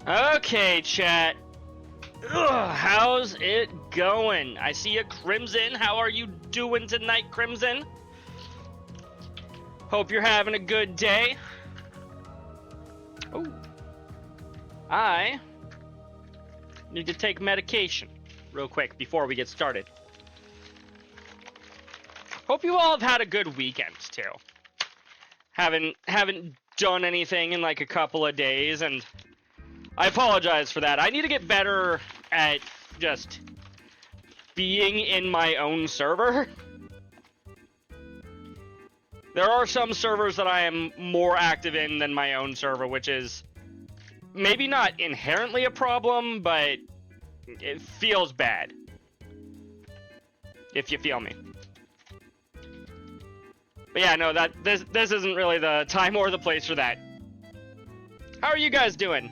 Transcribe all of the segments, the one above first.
Okay, chat. Ugh, how's it going? I see a Crimson. How are you doing tonight, Crimson? Hope you're having a good day. Oh, I need to take medication real quick before we get started. Hope you all have had a good weekend too. Haven't done anything in like a couple of days, and I apologize for that. I need to get better at just being in my own server. There are some servers that I am more active in than my own server, which is maybe not inherently a problem, but it feels bad. If you feel me. But yeah, no, this isn't really the time or the place for that. How are you guys doing?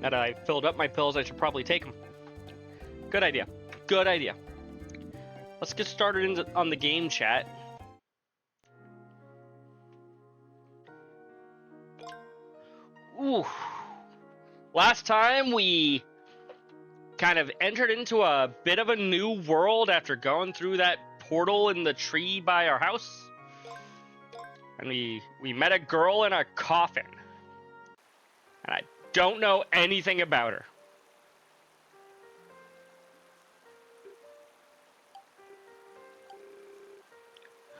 Now that I filled up my pills, I should probably take them. Good idea. Good idea. Let's get started on the game, chat. Ooh. Last time we kind of entered into a bit of a new world after going through that portal in the tree by our house. And we met a girl in a coffin. And I don't know anything about her.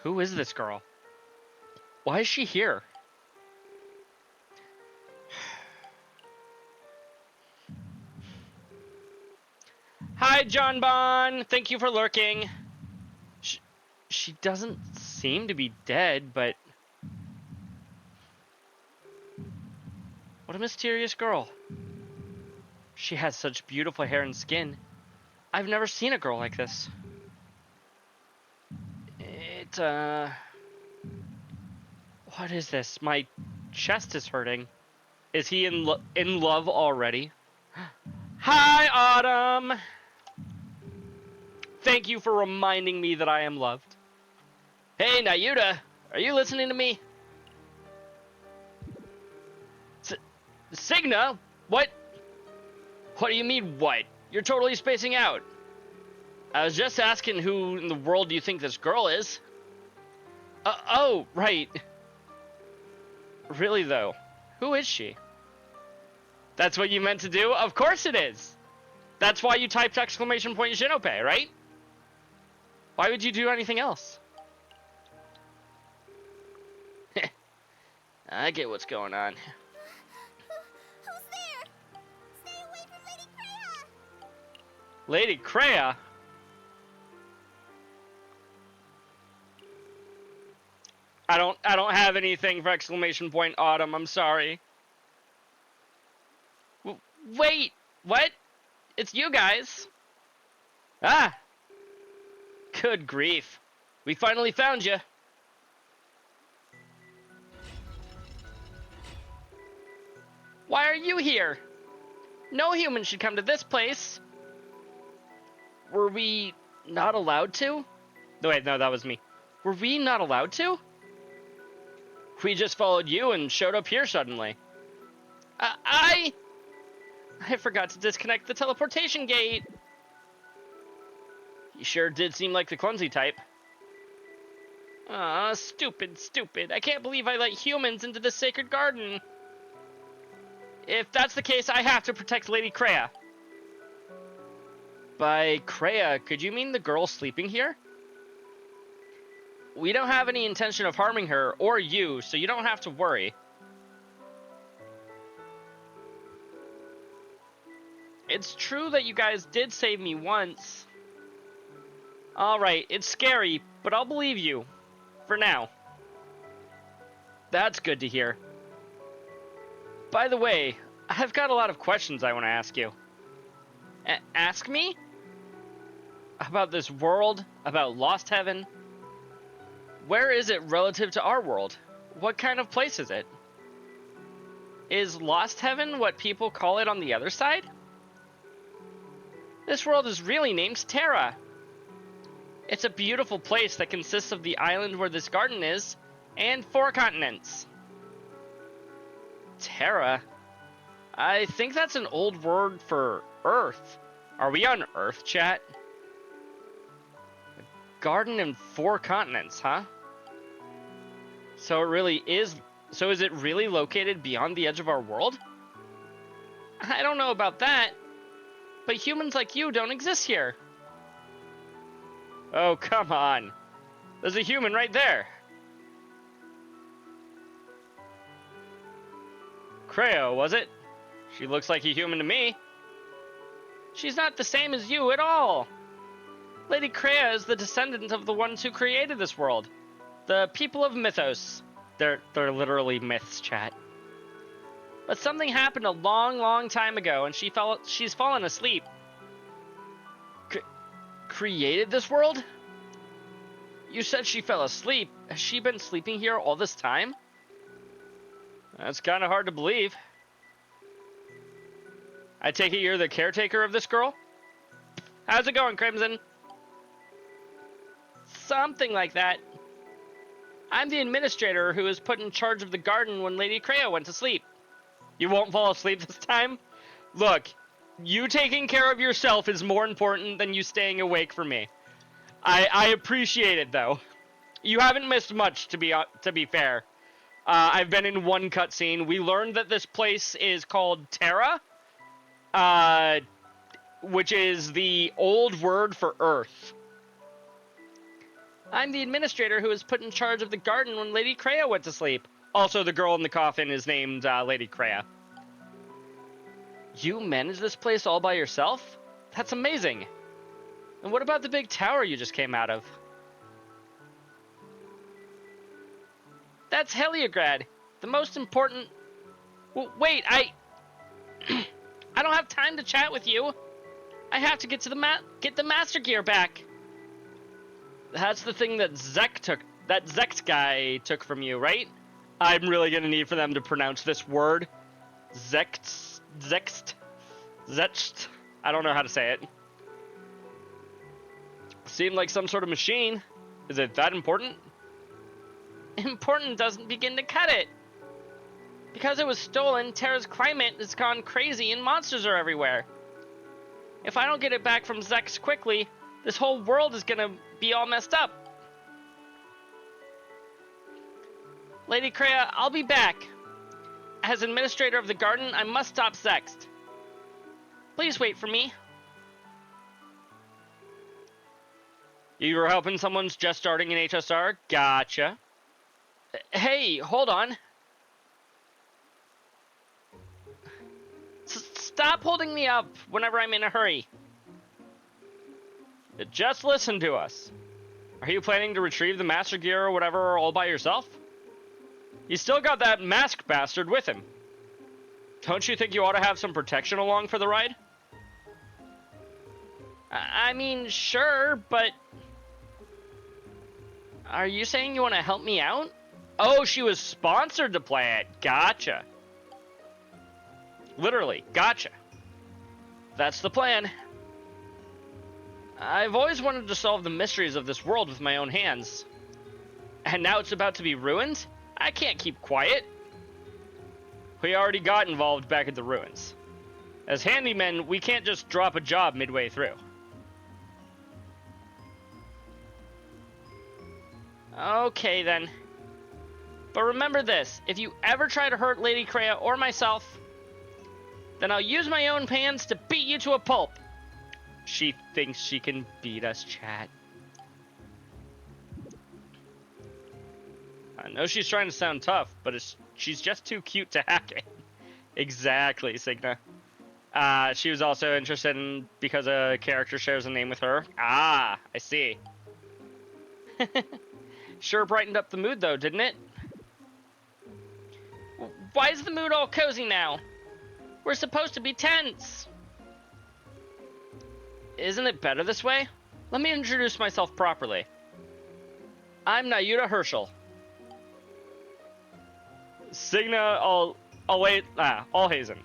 Who is this girl? Why is she here? Hi, John Bon. Thank you for lurking. She doesn't seem to be dead, but... What a mysterious girl. She has such beautiful hair and skin. I've never seen a girl like this. What is this? My chest is hurting. Is he in love already? Hi, Autumn! Thank you for reminding me that I am loved. Hey, Nayuta! Are you listening to me? Signa? What? What do you mean, what? You're totally spacing out. I was just asking who in the world do you think this girl is? Oh, right. Really, though. Who is she? That's what you meant to do? Of course it is! That's why you typed exclamation point Shinope, right? Why would you do anything else? I get what's going on. Lady Kreia? I don't have anything for exclamation point Autumn, I'm sorry. Wait, what? It's you guys. Ah! Good grief. We finally found you. Why are you here? No human should come to this place. Were we not allowed to? Wait, no, that was me. Were we not allowed to? We just followed you and showed up here suddenly. I forgot to disconnect the teleportation gate. You sure did seem like the clumsy type. Aw, stupid. I can't believe I let humans into this sacred garden. If that's the case, I have to protect Lady Kreia. By Kreia, could you mean the girl sleeping here? We don't have any intention of harming her or you, so you don't have to worry. It's true that you guys did save me once. Alright, it's scary, but I'll believe you. For now. That's good to hear. By the way, I've got a lot of questions I want to ask you. Ask me? About this world? About Lost Heaven? Where is it relative to our world? What kind of place is it? Is Lost Heaven what people call it on the other side? This world is really named Terra. It's a beautiful place that consists of the island where this garden is, and 4 continents. Terra? I think that's an old word for Earth. Are we on Earth, chat? A garden and 4 continents, huh? So is it really located beyond the edge of our world? I don't know about that, but humans like you don't exist here. Oh, come on. There's a human right there. Creo, was it? She looks like a human to me. She's not the same as you at all. Lady Creo is the descendant of the ones who created this world. The people of Mythos. They're literally myths, chat. But something happened a long time ago, and she's fallen asleep. Created this world? You said she fell asleep. Has she been sleeping here all this time? That's kind of hard to believe. I take it you're the caretaker of this girl? How's it going, Crimson? Something like that. I'm the administrator who was put in charge of the garden when Lady Creo went to sleep. You won't fall asleep this time? Look, you taking care of yourself is more important than you staying awake for me. I appreciate it, though. You haven't missed much, to be fair. I've been in one cutscene. We learned that this place is called Terra, which is the old word for Earth. I'm the administrator who was put in charge of the garden when Lady Creo went to sleep. Also, the girl in the coffin is named Lady Creo. You manage this place all by yourself? That's amazing. And what about the big tower you just came out of? That's Heliograd, the most important... Wait, I don't have time to chat with you. I have to get to get the Master Gear back. That's the thing that Zext guy took from you, right? I'm really gonna need for them to pronounce this word. Zext. I don't know how to say it. Seemed like some sort of machine. Is it that important? Important doesn't begin to cut it. Because it was stolen, Terra's climate has gone crazy and monsters are everywhere. If I don't get it back from Zex quickly, this whole world is gonna be all messed up. Lady Creo, I'll be back. As administrator of the garden, I must stop Zext. Please wait for me. You were helping someone's just starting an HSR? Gotcha. Hey, hold on. Stop holding me up whenever I'm in a hurry. Just listen to us. Are you planning to retrieve the Master Gear or whatever all by yourself? You still got that masked bastard with him. Don't you think you ought to have some protection along for the ride? I mean, sure, but... Are you saying you want to help me out? Oh, she was sponsored to play it. Gotcha. Literally, gotcha. That's the plan. I've always wanted to solve the mysteries of this world with my own hands. And now it's about to be ruined? I can't keep quiet. We already got involved back at the ruins. As handymen, we can't just drop a job midway through. Okay, then. But remember this, if you ever try to hurt Lady Creo or myself, then I'll use my own hands to beat you to a pulp. She thinks she can beat us, chat. I know she's trying to sound tough, but she's just too cute to hack it. Exactly, Signa. She was also interested in because a character shares a name with her. Ah, I see. Sure brightened up the mood though, didn't it? Why is the mood all cozy now? We're supposed to be tense. Isn't it better this way? Let me introduce myself properly. I'm Nayuta Herschel. Signa Alhazen.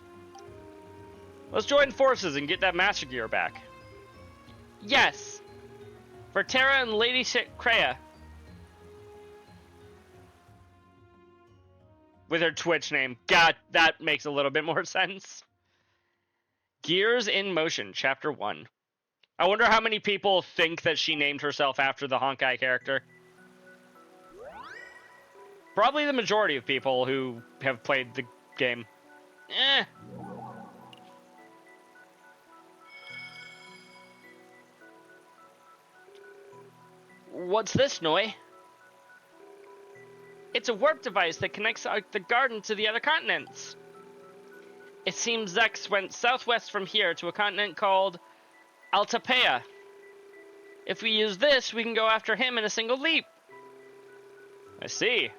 Let's join forces and get that Master Gear back. Yes! For Terra and Lady Kreia. With her Twitch name. God, that makes a little bit more sense. Gears in Motion, Chapter 1. I wonder how many people think that she named herself after the Honkai character. Probably the majority of people who have played the game. What's this, Noi? It's a warp device that connects the garden to the other continents. It seems Zex went southwest from here to a continent called Altapea. If we use this, we can go after him in a single leap. I see.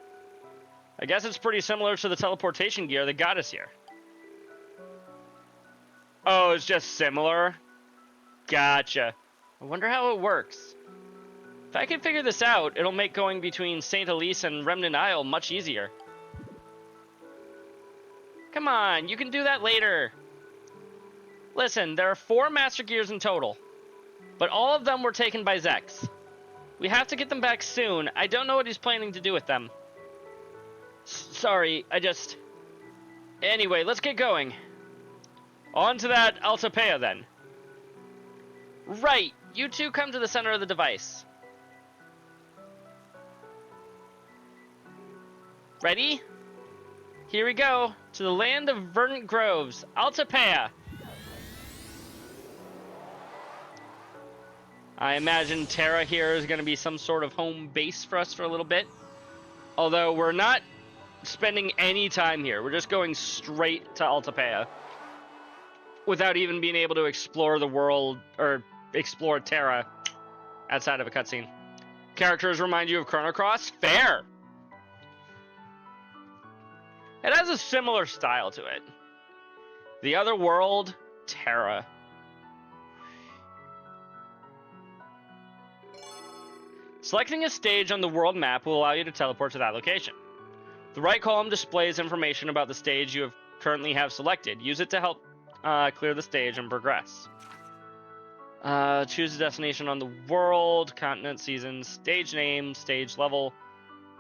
I guess it's pretty similar to the teleportation gear that got us here. Oh, it's just similar? Gotcha. I wonder how it works. If I can figure this out, it'll make going between St. Elise and Remnant Isle much easier. Come on, you can do that later. Listen, there are 4 Master Gears in total, but all of them were taken by Zex. We have to get them back soon. I don't know what he's planning to do with them. Sorry, Anyway, let's get going. On to that Altapea, then. Right, you two come to the center of the device. Ready? Here we go, to the land of verdant groves, Altapea. I imagine Terra here is going to be some sort of home base for us for a little bit. Although we're not spending any time here. We're just going straight to Altapea. Without even being able to explore the world, or explore Terra outside of a cutscene. Characters remind you of Chrono Cross? Fair! It has a similar style to it. The other world, Terra. Selecting a stage on the world map will allow you to teleport to that location. The right column displays information about the stage you currently have selected. Use it to help clear the stage and progress. Choose a destination on the world, continent, season, stage name, stage level,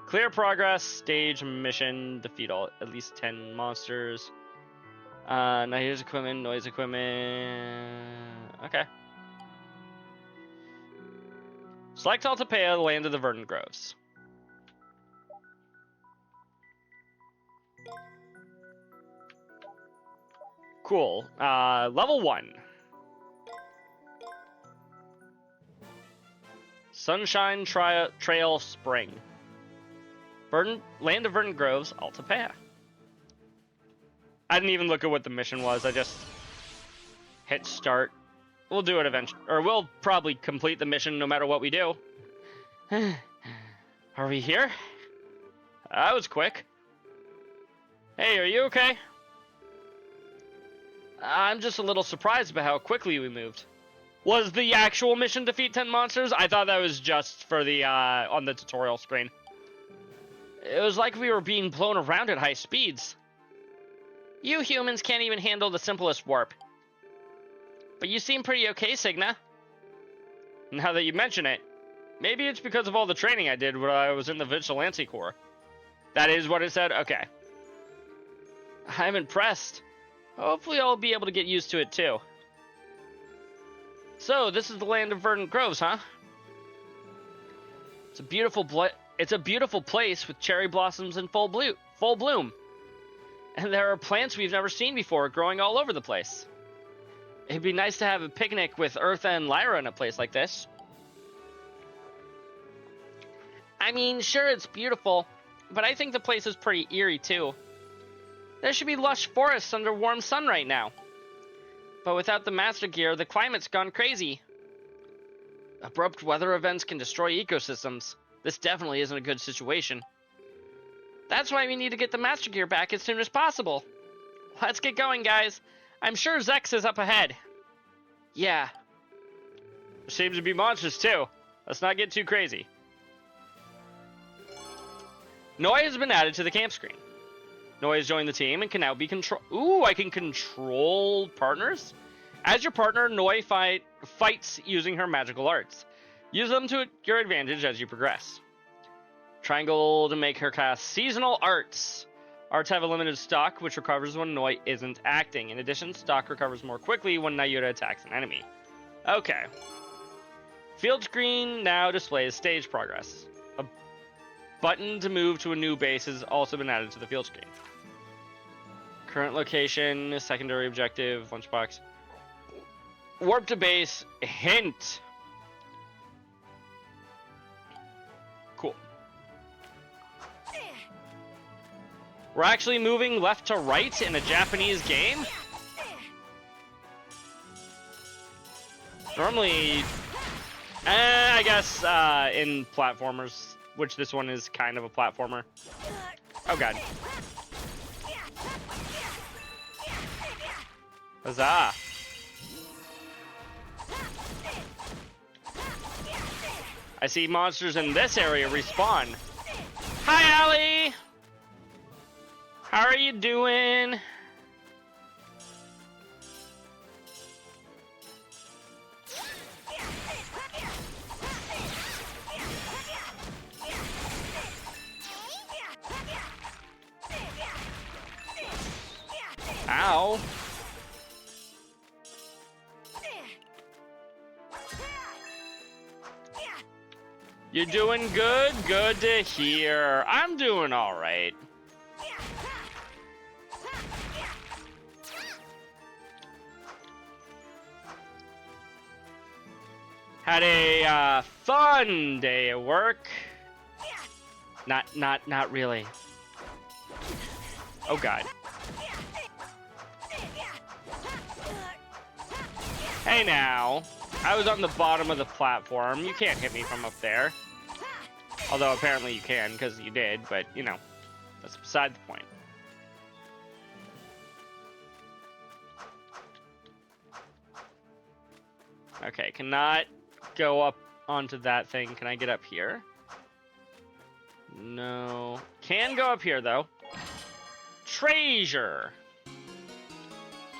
clear progress, stage mission, defeat at least 10 monsters. Now here's equipment, noise equipment. Okay. Select Altapea, the land of the verdant groves. Cool. Level 1. Sunshine Trail Spring. Land of Verdant Groves, Altapea. I didn't even look at what the mission was. I just hit start. We'll do it eventually. Or we'll probably complete the mission no matter what we do. Are we here? That was quick. Hey, are you okay? I'm just a little surprised by how quickly we moved. Was the actual mission defeat 10 monsters? I thought that was just for the, on the tutorial screen. It was like we were being blown around at high speeds. You humans can't even handle the simplest warp. But you seem pretty okay, Signa. Now that you mention it, maybe it's because of all the training I did when I was in the Vigilante Corps. That is what it said? Okay. I'm impressed. Hopefully I'll be able to get used to it too. So, this is the land of verdant groves, huh? It's a beautiful place with cherry blossoms in full bloom. And there are plants we've never seen before growing all over the place. It'd be nice to have a picnic with Eartha and Lyra in a place like this. I mean, sure, it's beautiful, but I think the place is pretty eerie too. There should be lush forests under warm sun right now. But without the Master Gear, the climate's gone crazy. Abrupt weather events can destroy ecosystems. This definitely isn't a good situation. That's why we need to get the Master Gear back as soon as possible. Let's get going, guys. I'm sure Zex is up ahead. Yeah. There seems to be monsters, too. Let's not get too crazy. Noi has been added to the camp screen. Noi has joined the team and can now be control. Ooh, I can control partners? As your partner, Noi fights using her magical arts. Use them to your advantage as you progress. Triangle to make her cast seasonal arts. Arts have a limited stock, which recovers when Noi isn't acting. In addition, stock recovers more quickly when Nayuta attacks an enemy. Okay. Field screen now displays stage progress. A button to move to a new base has also been added to the field screen. Current location, secondary objective, lunchbox. Warp to base, hint. Cool. We're actually moving left to right in a Japanese game? Normally, I guess in platformers, which this one is kind of a platformer. Oh god. Huzzah. I see monsters in this area respawn. Hi, Allie! How are you doing? Ow. You're doing good? Good to hear. I'm doing alright. Had a fun day at work. Not really. Oh god. Hey now. I was on the bottom of the platform. You can't hit me from up there. Although apparently you can, because you did, but you know, that's beside the point. Okay, cannot go up onto that thing. Can I get up here? No. Can go up here, though. Treasure.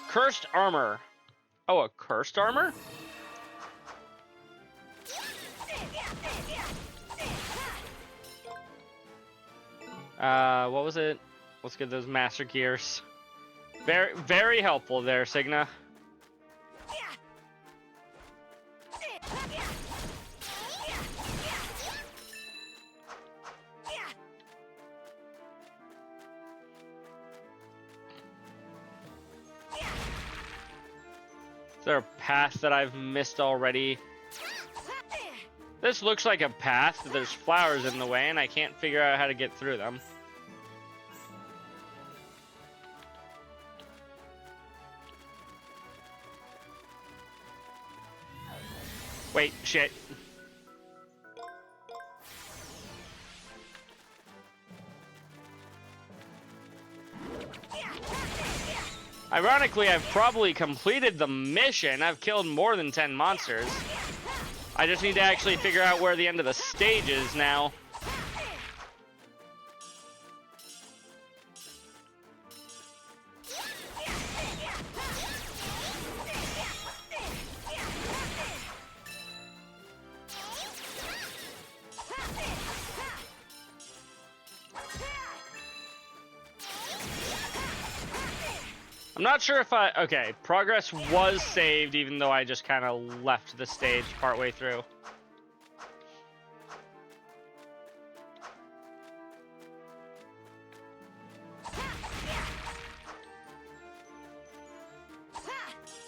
Cursed armor. Oh, a cursed armor? What was it? Let's get those master gears. Very, very helpful there, Signa. Is there a path that I've missed already? This looks like a path, but there's flowers in the way, and I can't figure out how to get through them. Wait, shit. Ironically, I've probably completed the mission. I've killed more than 10 monsters. I just need to actually figure out where the end of the stage is now. I'm not sure if okay, progress was saved even though I just kind of left the stage partway through.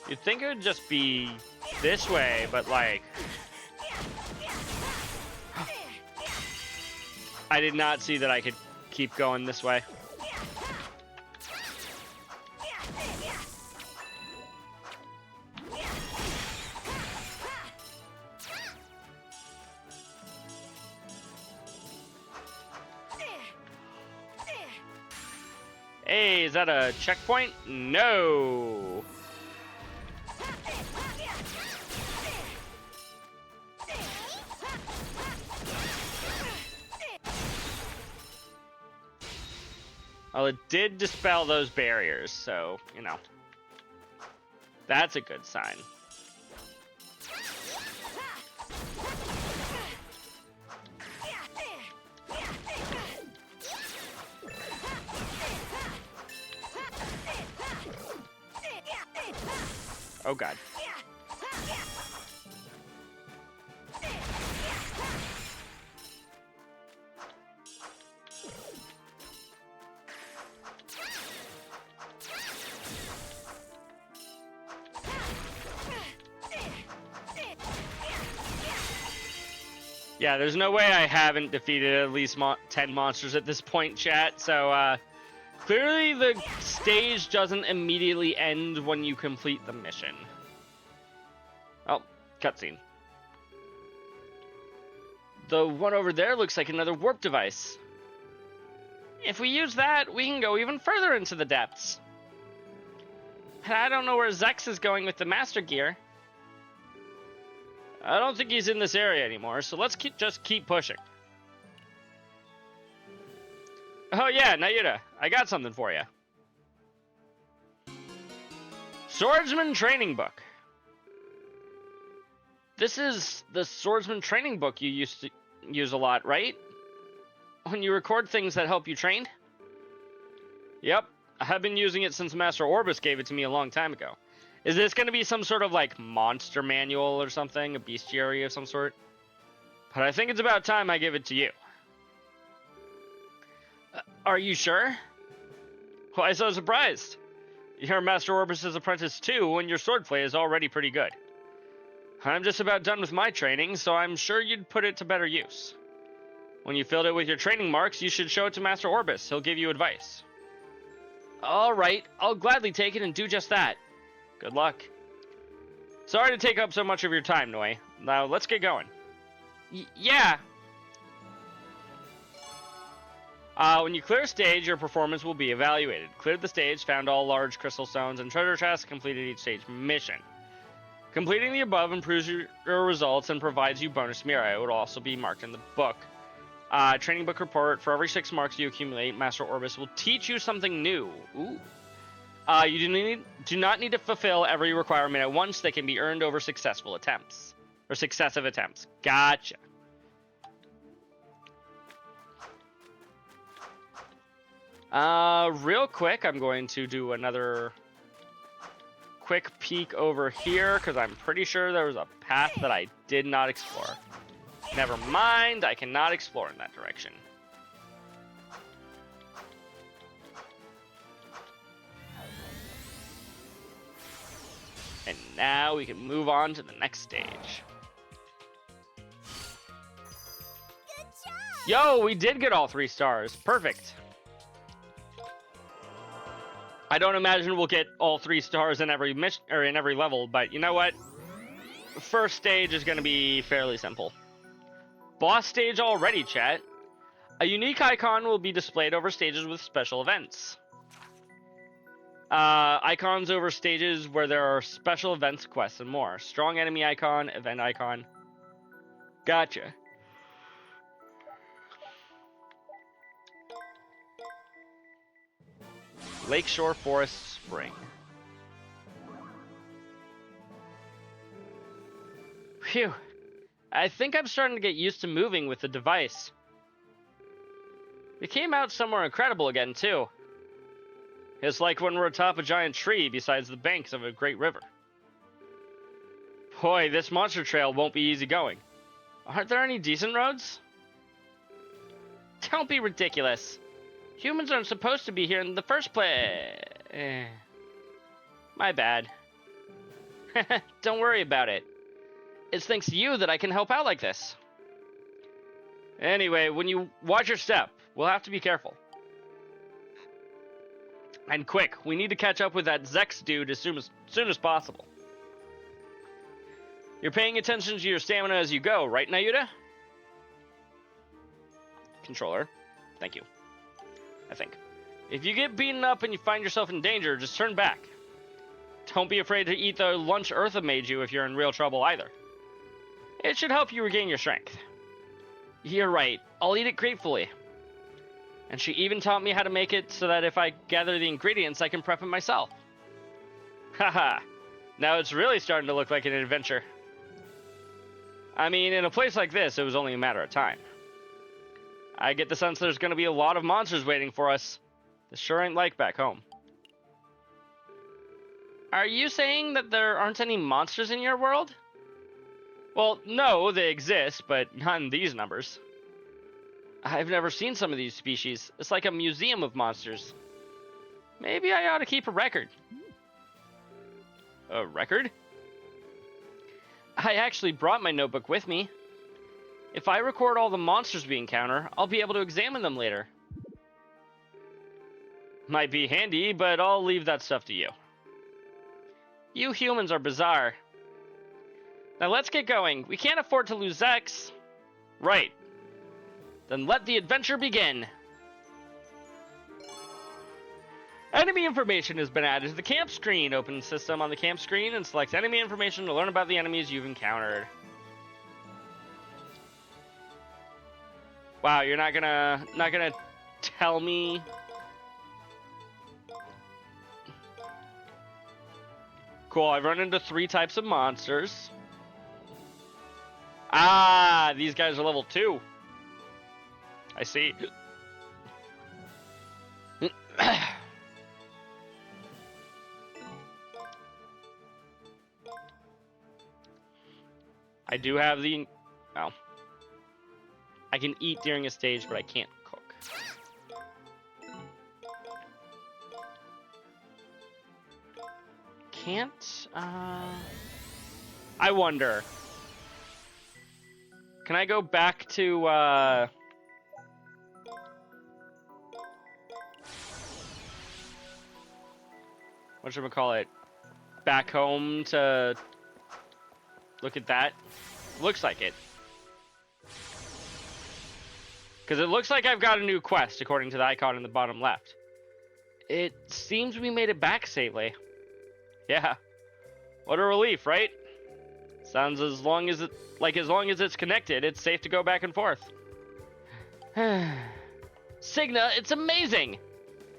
You'd think it would just be this way, but like... I did not see that I could keep going this way. Hey, is that a checkpoint? No. Well, it did dispel those barriers, so, you know. That's a good sign. Oh god. Yeah, there's no way I haven't defeated at least 10 monsters at this point, chat, so, clearly the stage doesn't immediately end when you complete the mission. Oh, cutscene. The one over there looks like another warp device. If we use that, we can go even further into the depths. And I don't know where Zex is going with the Master Gear. I don't think he's in this area anymore, so let's just keep pushing. Oh yeah, Nayuta, I got something for you. Swordsman Training Book. This is the Swordsman Training Book you used to use a lot, right? When you record things that help you train? Yep, I have been using it since Master Orbis gave it to me a long time ago. Is this going to be some sort of, like, monster manual or something? A bestiary of some sort? But I think it's about time I give it to you. Are you sure? Why so surprised? You're Master Orbis' apprentice too, and your swordplay is already pretty good. I'm just about done with my training, so I'm sure you'd put it to better use. When you filled it with your training marks, you should show it to Master Orbis. He'll give you advice. Alright, I'll gladly take it and do just that. Good luck. Sorry to take up so much of your time, Noi. Now, let's get going. Yeah. When you clear a stage, your performance will be evaluated. Cleared the stage, found all large crystal stones and treasure chests, completed each stage mission. Completing the above improves your results and provides you bonus Mira. It would also be marked in the book. Training book report. For every 6 marks you accumulate, Master Orbis will teach you something new. Ooh. You do not need to fulfill every requirement at once. They can be earned over successful attempts. Or successive attempts. Gotcha. Real quick, I'm going to do another quick peek over here, because I'm pretty sure there was a path that I did not explore. Never mind, I cannot explore in that direction. And now we can move on to the next stage. Good job! Yo, we did get all 3 stars. Perfect. I don't imagine we'll get all 3 stars in every mission or in every level, but you know what? First stage is going to be fairly simple. Boss stage already, chat. A unique icon will be displayed over stages with special events. Icons over stages where there are special events, quests, and more. Strong enemy icon, event icon. Gotcha. Lakeshore Forest Spring. Phew. I think I'm starting to get used to moving with the device. It came out somewhere incredible again, too. It's like when we're atop a giant tree besides the banks of a great river. Boy, this monster trail won't be easy going. Aren't there any decent roads? Don't be ridiculous. Humans aren't supposed to be here in the first place. My bad. Don't worry about it. It's thanks to you that I can help out like this. Anyway, when you watch your step, we'll have to be careful. And quick, we need to catch up with that Zex dude as soon as possible. You're paying attention to your stamina as you go, right, Nayuta? Controller. Thank you. I think. If you get beaten up and you find yourself in danger, just turn back. Don't be afraid to eat the lunch Eartha made you if you're in real trouble either. It should help you regain your strength. You're right. I'll eat it gratefully. And she even taught me how to make it so that if I gather the ingredients, I can prep it myself. Haha, now it's really starting to look like an adventure. I mean, in a place like this, it was only a matter of time. I get the sense there's going to be a lot of monsters waiting for us. This sure ain't like back home. Are you saying that there aren't any monsters in your world? Well, no, they exist, but not in these numbers. I've never seen some of these species. It's like a museum of monsters. Maybe I ought to keep a record. A record? I actually brought my notebook with me. If I record all the monsters we encounter, I'll be able to examine them later. Might be handy, but I'll leave that stuff to you. You humans are bizarre. Now let's get going. We can't afford to lose X. Right. Then let the adventure begin. Enemy information has been added to the camp screen. Open system on the camp screen and select enemy information to learn about the enemies you've encountered. Wow, you're not gonna tell me. Cool, I've run into 3 types of monsters. Ah, these guys are level 2. I see. I do have the... Oh. I can eat during a stage, but I can't cook. Can't, I wonder. Can I go back to, whatchamacallit? Back home to look at that? Looks like it. Because it looks like I've got a new quest, according to the icon in the bottom left. It seems we made it back safely. Yeah. What a relief, right? Sounds as long as it's connected, it's safe to go back and forth. Signa, it's amazing!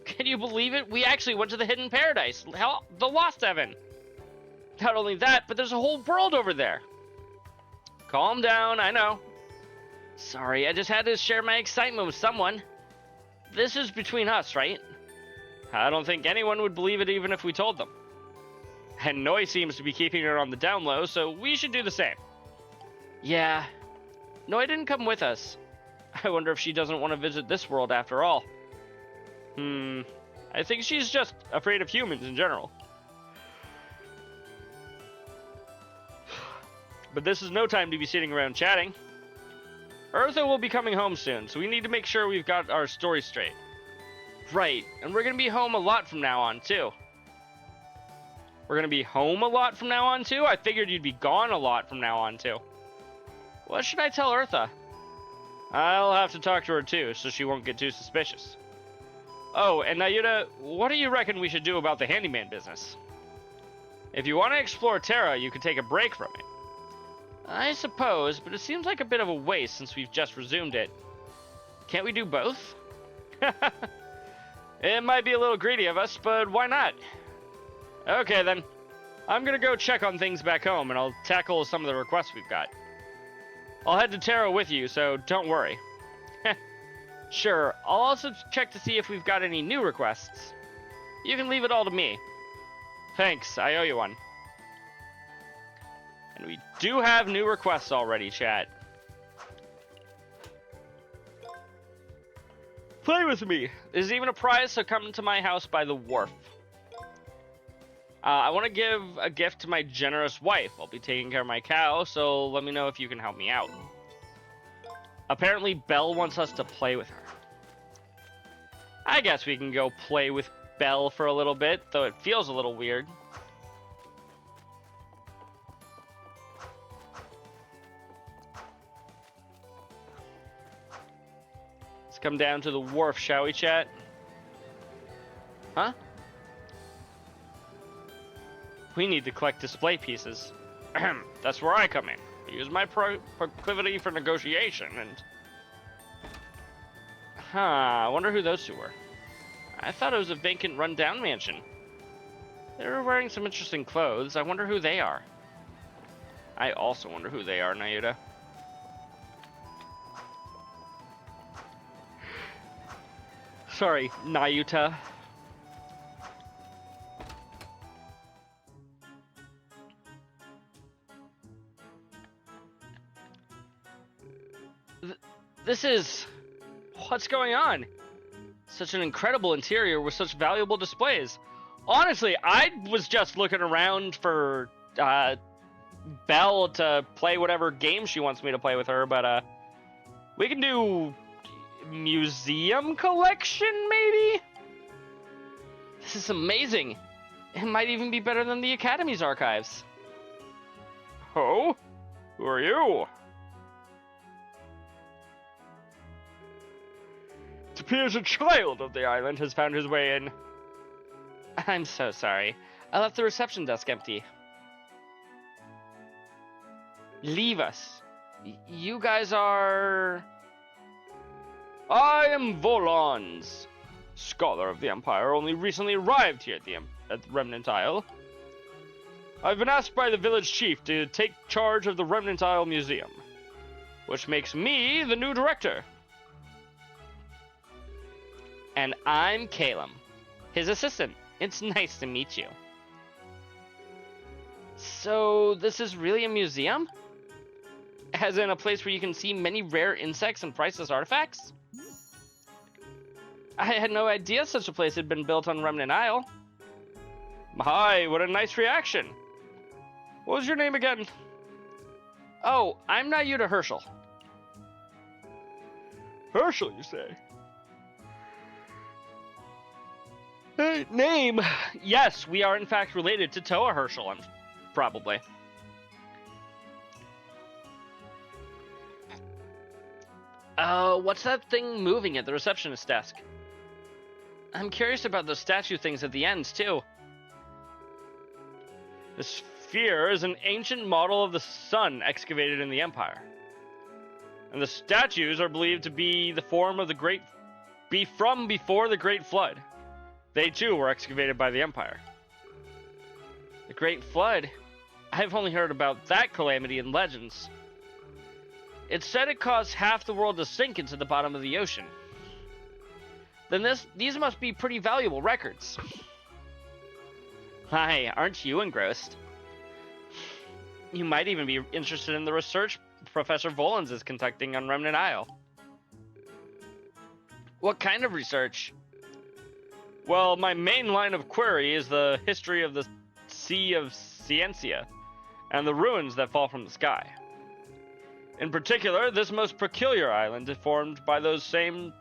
Can you believe it? We actually went to the Hidden Paradise, hell, the Lost Heaven. Not only that, but there's a whole world over there. Calm down, I know. Sorry, I just had to share my excitement with someone. This is between us, right? I don't think anyone would believe it even if we told them. And Noi seems to be keeping her on the down low, so we should do the same. Yeah. Noi didn't come with us. I wonder if she doesn't want to visit this world after all. I think she's just afraid of humans in general. But this is no time to be sitting around chatting. Eartha will be coming home soon, so we need to make sure we've got our story straight. Right, and we're going to be home a lot from now on, too. We're going to be home a lot from now on, too? I figured you'd be gone a lot from now on, too. What should I tell Eartha? I'll have to talk to her, too, so she won't get too suspicious. Oh, and Nayuta, what do you reckon we should do about the handyman business? If you want to explore Terra, you could take a break from it. I suppose, but it seems like a bit of a waste since we've just resumed it. Can't we do both? It might be a little greedy of us, but why not? Okay then, I'm gonna go check on things back home and I'll tackle some of the requests we've got. I'll head to Terra with you, so don't worry. Sure, I'll also check to see if we've got any new requests. You can leave it all to me. Thanks, I owe you one. And we do have new requests already, chat. Play with me. There's even a prize, so come to my house by the wharf. I want to give a gift to my generous wife. I'll be taking care of my cow, so let me know if you can help me out. Apparently, Belle wants us to play with her. I guess we can go play with Belle for a little bit, though it feels a little weird. Let's come down to the wharf, shall we, chat? Huh? We need to collect display pieces. That's where I come in. I use my proclivity for negotiation and... Huh, I wonder who those two were. I thought it was a vacant, run-down mansion. They were wearing some interesting clothes. I wonder who they are. I also wonder who they are, Nayuta. Sorry, Nayuta. This is... What's going on? Such an incredible interior with such valuable displays. Honestly, I was just looking around for Belle to play whatever game she wants me to play with her, but we can do museum collection, maybe? This is amazing. It might even be better than the Academy's archives. Oh? Who are you? It appears a child of the island has found his way in. I'm so sorry. I left the reception desk empty. Leave us. You guys are... I am Volans, scholar of the Empire, only recently arrived here at the Remnant Isle. I've been asked by the village chief to take charge of the Remnant Isle Museum, which makes me the new director. And I'm Calum, his assistant. It's nice to meet you. So, this is really a museum? As in a place where you can see many rare insects and priceless artifacts? I had no idea such a place had been built on Remnant Isle. Hi, what a nice reaction. What was your name again? Oh, I'm Nayuta Herschel. Herschel, you say? Name? Yes, we are in fact related to Toa Herschel, probably. What's that thing moving at the receptionist desk? I'm curious about those statue things at the ends, too. The sphere is an ancient model of the sun excavated in the Empire. And the statues are believed to be the form of from before the Great Flood. They, too, were excavated by the Empire. The Great Flood? I've only heard about that calamity in legends. It's said it caused half the world to sink into the bottom of the ocean. Then these must be pretty valuable records. Hi, aren't you engrossed? You might even be interested in the research Professor Volans is conducting on Remnant Isle. What kind of research? Well, my main line of query is the history of the Sea of Scientia and the ruins that fall from the sky. In particular, this most peculiar island is formed by those same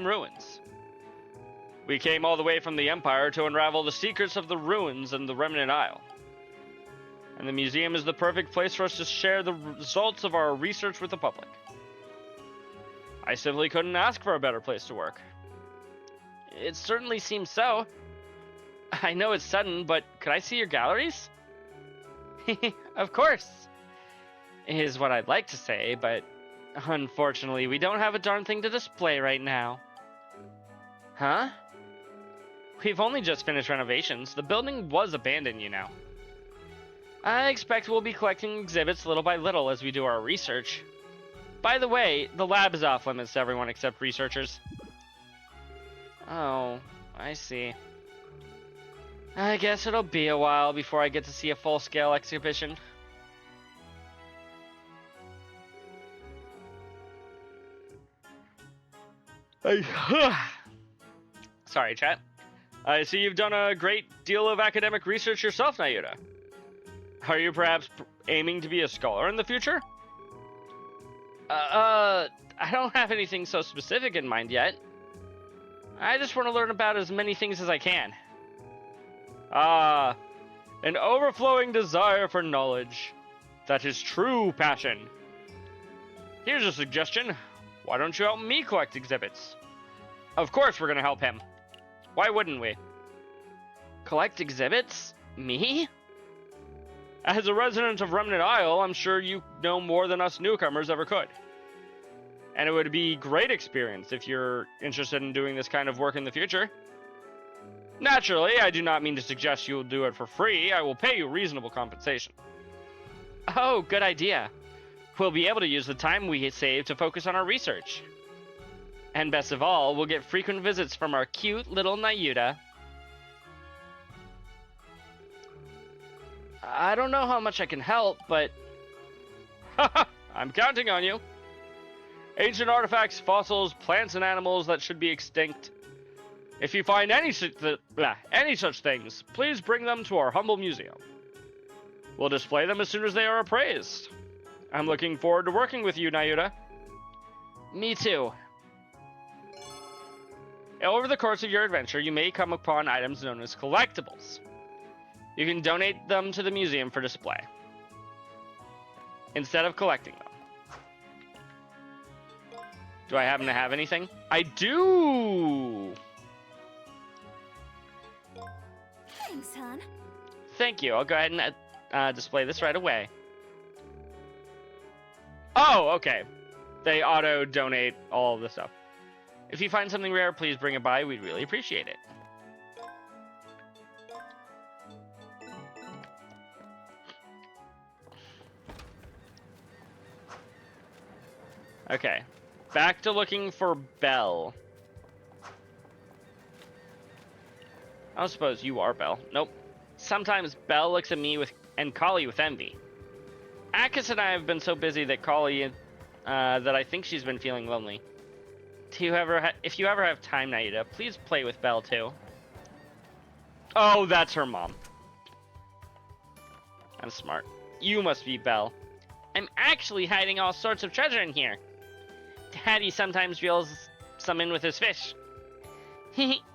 ruins. We came all the way from the Empire to unravel the secrets of the ruins in the Remnant Isle. And the museum is the perfect place for us to share the results of our research with the public. I simply couldn't ask for a better place to work. It certainly seems so. I know it's sudden, but could I see your galleries? Of course. Is what I'd like to say, but unfortunately we don't have a darn thing to display right now. Huh? We've only just finished renovations. The building was abandoned, you know. I expect we'll be collecting exhibits little by little as we do our research. By the way, the lab is off limits to everyone except researchers. Oh, I see. I guess it'll be a while before I get to see a full-scale exhibition. Sorry, chat. I see you've done a great deal of academic research yourself, Nayuta. Are you perhaps aiming to be a scholar in the future? I don't have anything so specific in mind yet. I just want to learn about as many things as I can. Ah, an overflowing desire for knowledge. That is true passion. Here's a suggestion. Why don't you help me collect exhibits? Of course we're gonna help him. Why wouldn't we? Collect exhibits? Me? As a resident of Remnant Isle, I'm sure you know more than us newcomers ever could. and it would be a great experience if you're interested in doing this kind of work in the future. Naturally, I do not mean to suggest you will do it for free. I will pay you reasonable compensation. Oh, good idea. We'll be able to use the time we save to focus on our research. And best of all, we'll get frequent visits from our cute little Nayuta. I don't know how much I can help, but... I'm counting on you. Ancient artifacts, fossils, plants, and animals that should be extinct. If you find any such things, please bring them to our humble museum. We'll display them as soon as they are appraised. I'm looking forward to working with you, Nayuta. Me too. Over the course of your adventure, you may come upon items known as collectibles. You can donate them to the museum for display, instead of collecting them. Do I happen to have anything? I do! Thanks, hon. Thank you. I'll go ahead and display this right away. Oh, okay. They auto-donate all of the stuff. If you find something rare, please bring it by. We'd really appreciate it. Okay. Back to looking for Belle. I don't suppose you are Belle. Nope. Sometimes Belle looks at me and Kali with envy. Akis and I have been so busy that Kali, that I think she's been feeling lonely. If you ever have time, Nayuta, please play with Belle too. Oh, that's her mom. I'm smart. You must be Belle. I'm actually hiding all sorts of treasure in here. Daddy sometimes reels some in with his fish.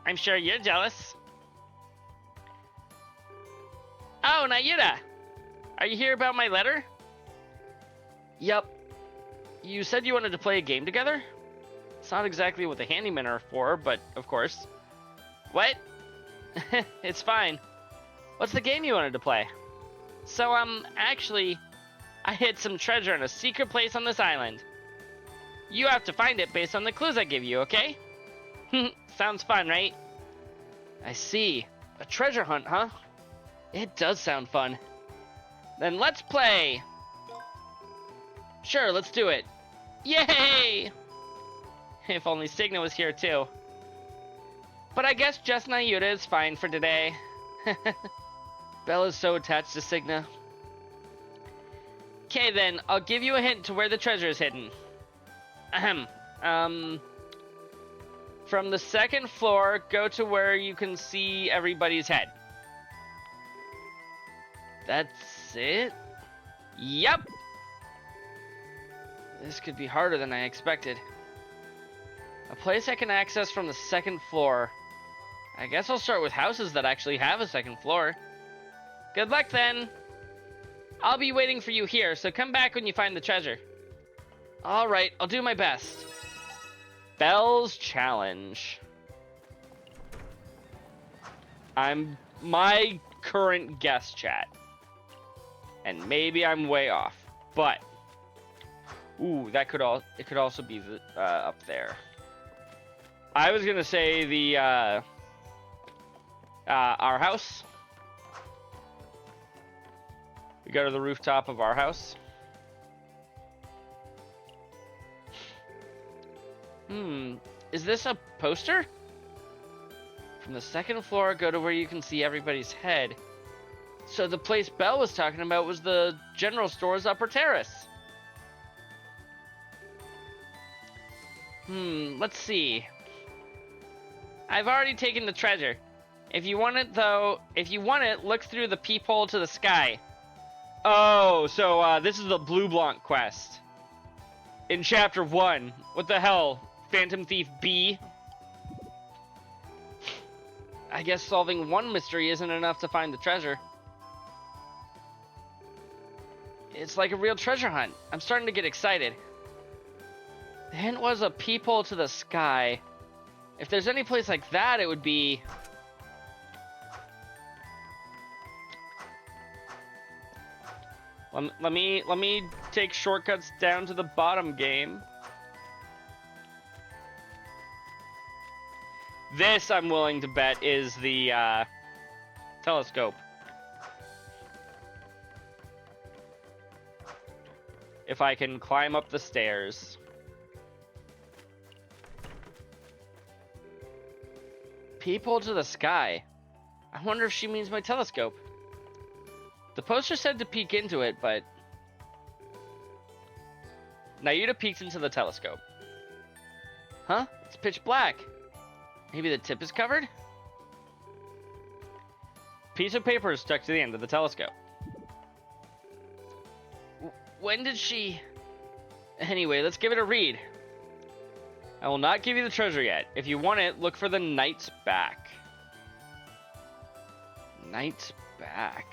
I'm sure you're jealous. Oh, Nayuta! Are you here about my letter? Yep. You said you wanted to play a game together? It's not exactly what the handymen are for, but of course. What? It's fine. What's the game you wanted to play? So, actually, I hid some treasure in a secret place on this island. You have to find it based on the clues I give you, okay? Sounds fun, right? I see. A treasure hunt, huh? It does sound fun. Then let's play! Sure, let's do it. Yay! If only Signa was here too. But I guess just Nayuta is fine for today. Bella's so attached to Signa. Okay then, I'll give you a hint to where the treasure is hidden. Ahem. From the second floor, go to where you can see everybody's head. That's it? Yep! This could be harder than I expected. A place I can access from the second floor. I guess I'll start with houses that actually have a second floor. Good luck then! I'll be waiting for you here, so come back when you find the treasure. Alright, I'll do my best. Belle's Challenge. I'm my current guess, chat. And maybe I'm way off, but... Ooh, that could it could also be the, up there. I was gonna say the, our house. We go to the rooftop of our house. Is this a poster? From the second floor, go to where you can see everybody's head. So the place Belle was talking about was the general store's upper terrace. Let's see. I've already taken the treasure. If you want it, look through the peephole to the sky. Oh, so this is the Blue Blanc quest. In chapter 1. What the hell? Phantom Thief B? I guess solving one mystery isn't enough to find the treasure. It's like a real treasure hunt. I'm starting to get excited. The hint was a peephole to the sky. If there's any place like that, it would be... Let me take shortcuts down to the bottom game. This, I'm willing to bet, is the telescope. If I can climb up the stairs. Peephole to the sky. I wonder if she means my telescope. The poster said to peek into it, but... Nayuta peeks into the telescope. Huh? It's pitch black. Maybe the tip is covered? Piece of paper is stuck to the end of the telescope. When did she... Anyway, let's give it a read. I will not give you the treasure yet. If you want it, look for the Knight's Back. Knight's Back.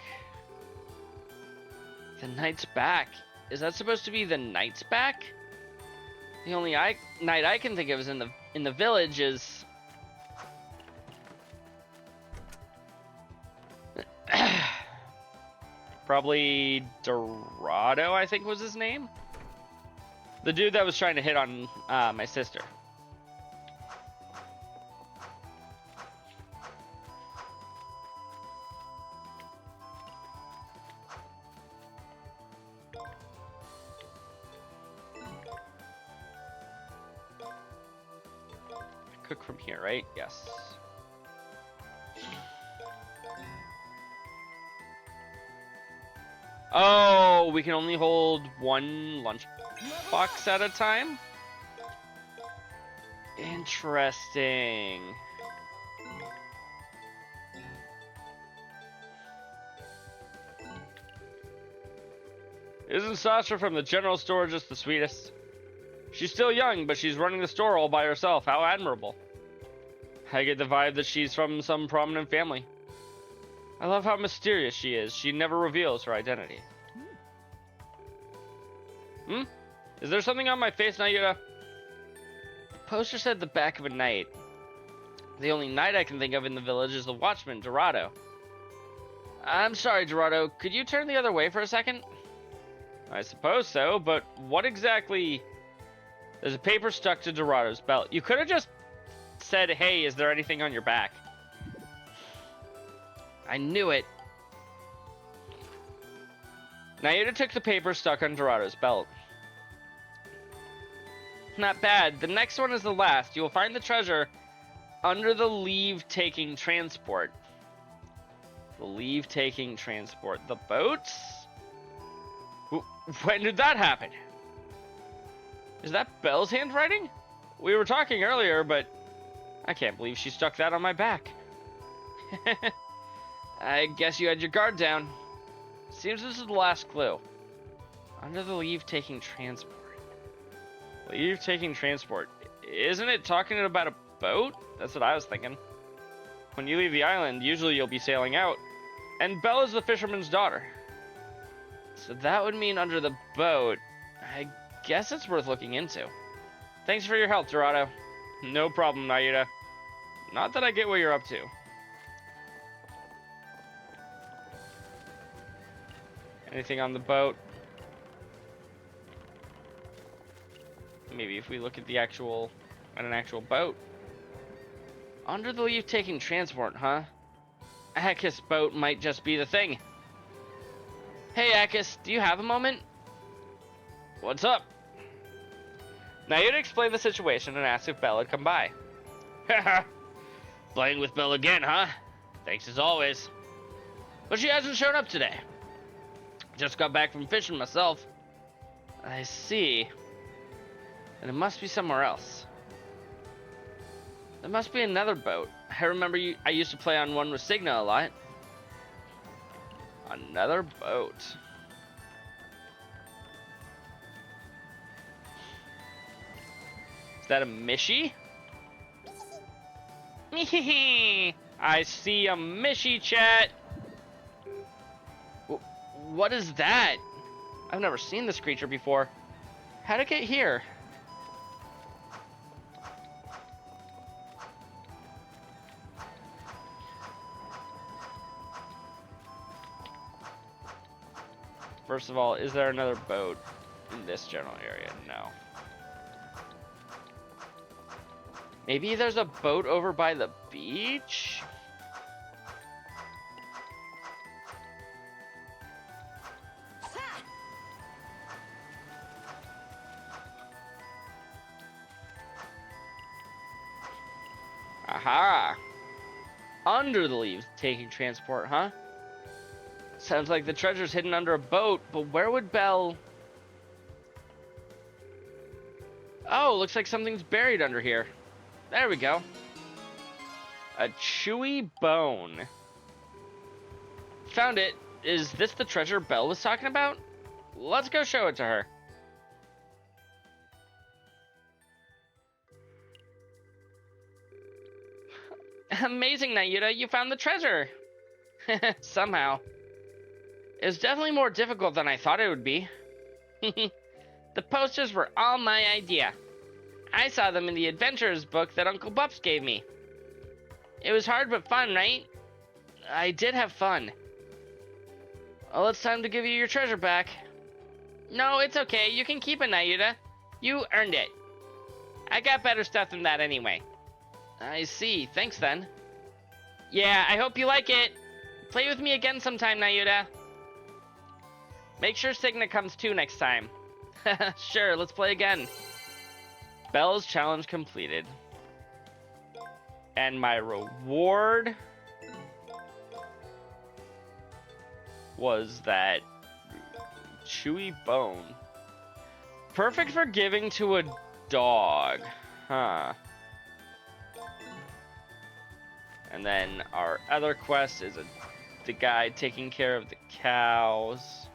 The Knight's Back. Is that supposed to be the Knight's Back? The only knight I can think of is in the village is... Probably Dorado, I think was his name. The dude that was trying to hit on my sister. Cook from here, right? Yes. Oh, we can only hold one lunch box at a time? Interesting. Isn't Sasha from the general store just the sweetest? She's still young, but she's running the store all by herself. How admirable. I get the vibe that she's from some prominent family. I love how mysterious she is. She never reveals her identity. Hmm? Is there something on my face, Nayuta? The poster said the back of a knight. The only knight I can think of in the village is the watchman, Dorado. I'm sorry, Dorado. Could you turn the other way for a second? I suppose so, but what exactly... There's a paper stuck to Dorado's belt. You could have just said, hey, is there anything on your back? I knew it. Nayuta took the paper stuck on Dorado's belt. Not bad. The next one is the last. You will find the treasure under the leave-taking transport. The leave-taking transport. The boats? When did that happen? Is that Belle's handwriting? We were talking earlier, but I can't believe she stuck that on my back. I guess you had your guard down. Seems this is the last clue. Under the leave-taking transport. Leave-taking transport. Isn't it talking about a boat? That's what I was thinking. When you leave the island, usually you'll be sailing out. And Belle is the fisherman's daughter. So that would mean under the boat. I guess it's worth looking into. Thanks for your help, Dorado. No problem, Nayuta. Not that I get what you're up to. Anything on the boat? Maybe if we look at an actual boat. Under the leave-taking transport, huh? Akis boat might just be the thing. Hey, Akis, do you have a moment? What's up? Nayuta explained the situation and asked if Belle had come by. Haha, playing with Belle again, huh? Thanks as always. But she hasn't shown up today. Just got back from fishing myself. I see. And it must be somewhere else. There must be another boat. I remember I used to play on one with Signa a lot. Another boat. Is that a Mishi? I see a Mishi, chat. What is that? I've never seen this creature before. How'd it get here? First of all, is there another boat in this general area? No. Maybe there's a boat over by the beach? Aha! Under the leaves, taking transport, huh? Sounds like the treasure's hidden under a boat, but where would Belle... Oh, looks like something's buried under here. There we go. A chewy bone. Found it. Is this the treasure Belle was talking about? Let's go show it to her. Amazing, Nayuta, you found the treasure! Somehow. It was definitely more difficult than I thought it would be. The posters were all my idea. I saw them in the adventurers book that Uncle Bups gave me. It was hard but fun, right? I did have fun. Well, it's time to give you your treasure back. No, it's okay. You can keep it, Nayuta. You earned it. I got better stuff than that anyway. I see. Thanks, then. Yeah, I hope you like it. Play with me again sometime, Nayuta. Make sure Signa comes too next time. Sure, let's play again. Belle's challenge completed. And my reward was that chewy bone. Perfect for giving to a dog. Huh. And then our other quest is the guy taking care of the cows.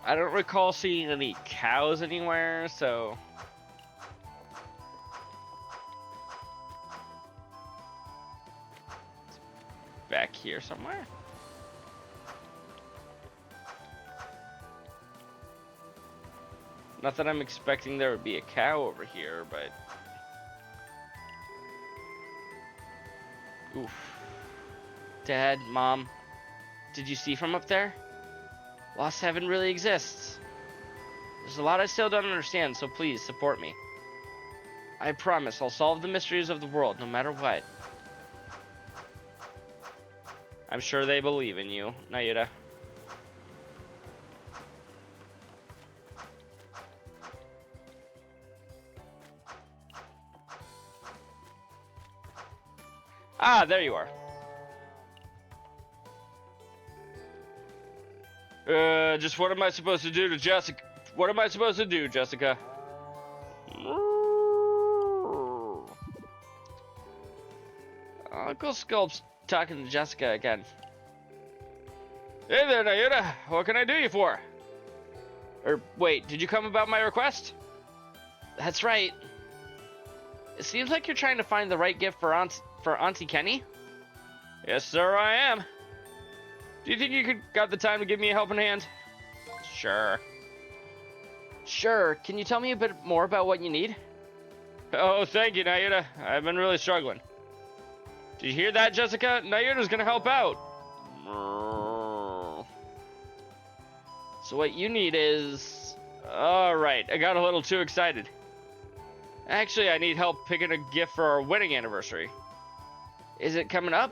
I don't recall seeing any cows anywhere, so... Back here somewhere? Not that I'm expecting there would be a cow over here, but... Oof. Dad, Mom, did you see from up there? Lost Heaven really exists. There's a lot I still don't understand, so please support me. I promise I'll solve the mysteries of the world no matter what. I'm sure they believe in you, Nayuta. Ah, there you are. Just what am I supposed to do to Jessica? What am I supposed to do, Jessica? Uncle Sculp's talking to Jessica again. Hey there, Nayuta. What can I do you for? Or, wait, did you come about my request? That's right. It seems like you're trying to find the right gift for Auntie Kenny. Yes, sir, I am. Do you think you got the time to give me a helping hand? Sure. Sure. Can you tell me a bit more about what you need? Oh, thank you, Nayuta. I've been really struggling. Did you hear that, Jessica? Nayuta's gonna help out. So what you need is... Alright, I got a little too excited. Actually, I need help picking a gift for our wedding anniversary. Is it coming up?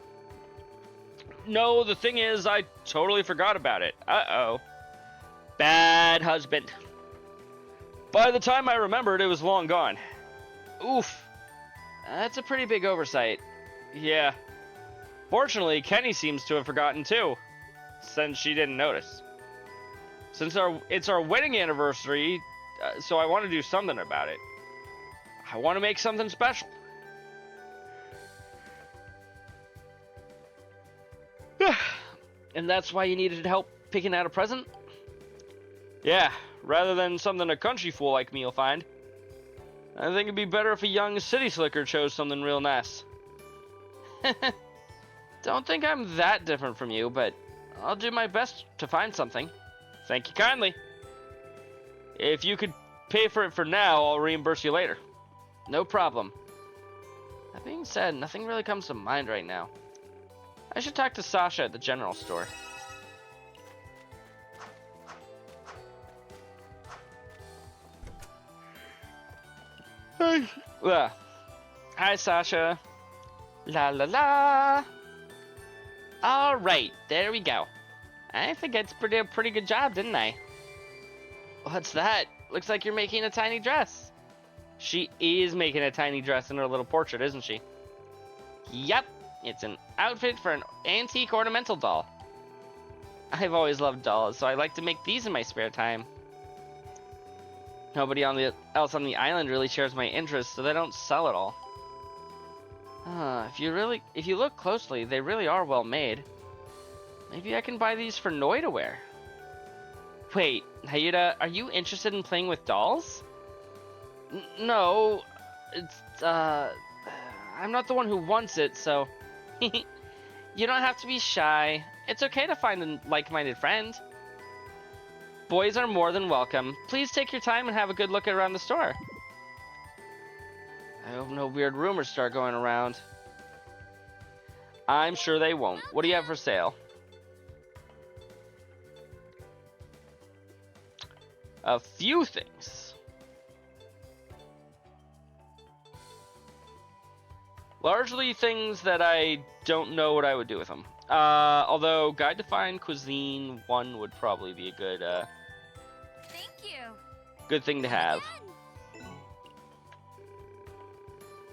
No, the thing is, I totally forgot about it. Uh-oh. Bad husband. By the time I remembered, it was long gone. Oof. That's a pretty big oversight. Yeah. Fortunately, Kenny seems to have forgotten too, since she didn't notice. Since it's our wedding anniversary, so I want to do something about it. I want to make something special. And that's why you needed help picking out a present? Yeah, rather than something a country fool like me will find. I think it'd be better if a young city slicker chose something real nice. Don't think I'm that different from you, but I'll do my best to find something. Thank you kindly. If you could pay for it for now, I'll reimburse you later. No problem. That being said, nothing really comes to mind right now. I should talk to Sasha at the general store. Ugh. Hi, Sasha. La la la. All right, there we go. I think I did a pretty good job, didn't I? What's that? Looks like you're making a tiny dress. She is making a tiny dress in her little portrait, isn't she? Yep, it's an outfit for an antique ornamental doll. I've always loved dolls, so I like to make these in my spare time. Nobody else on the island really shares my interest, so they don't sell it all. If you look closely, they really are well made. Maybe I can buy these for Noi to wear. Wait, Nayuta, are you interested in playing with dolls? No, it's, I'm not the one who wants it, so... You don't have to be shy. It's okay to find a like-minded friend. Boys are more than welcome. Please take your time and have a good look around the store. I hope no weird rumors start going around. I'm sure they won't. What do you have for sale? A few things. Largely things that I don't know what I would do with them. Although Guide to Fine Cuisine 1 would probably be a good, Thank you. good thing to have.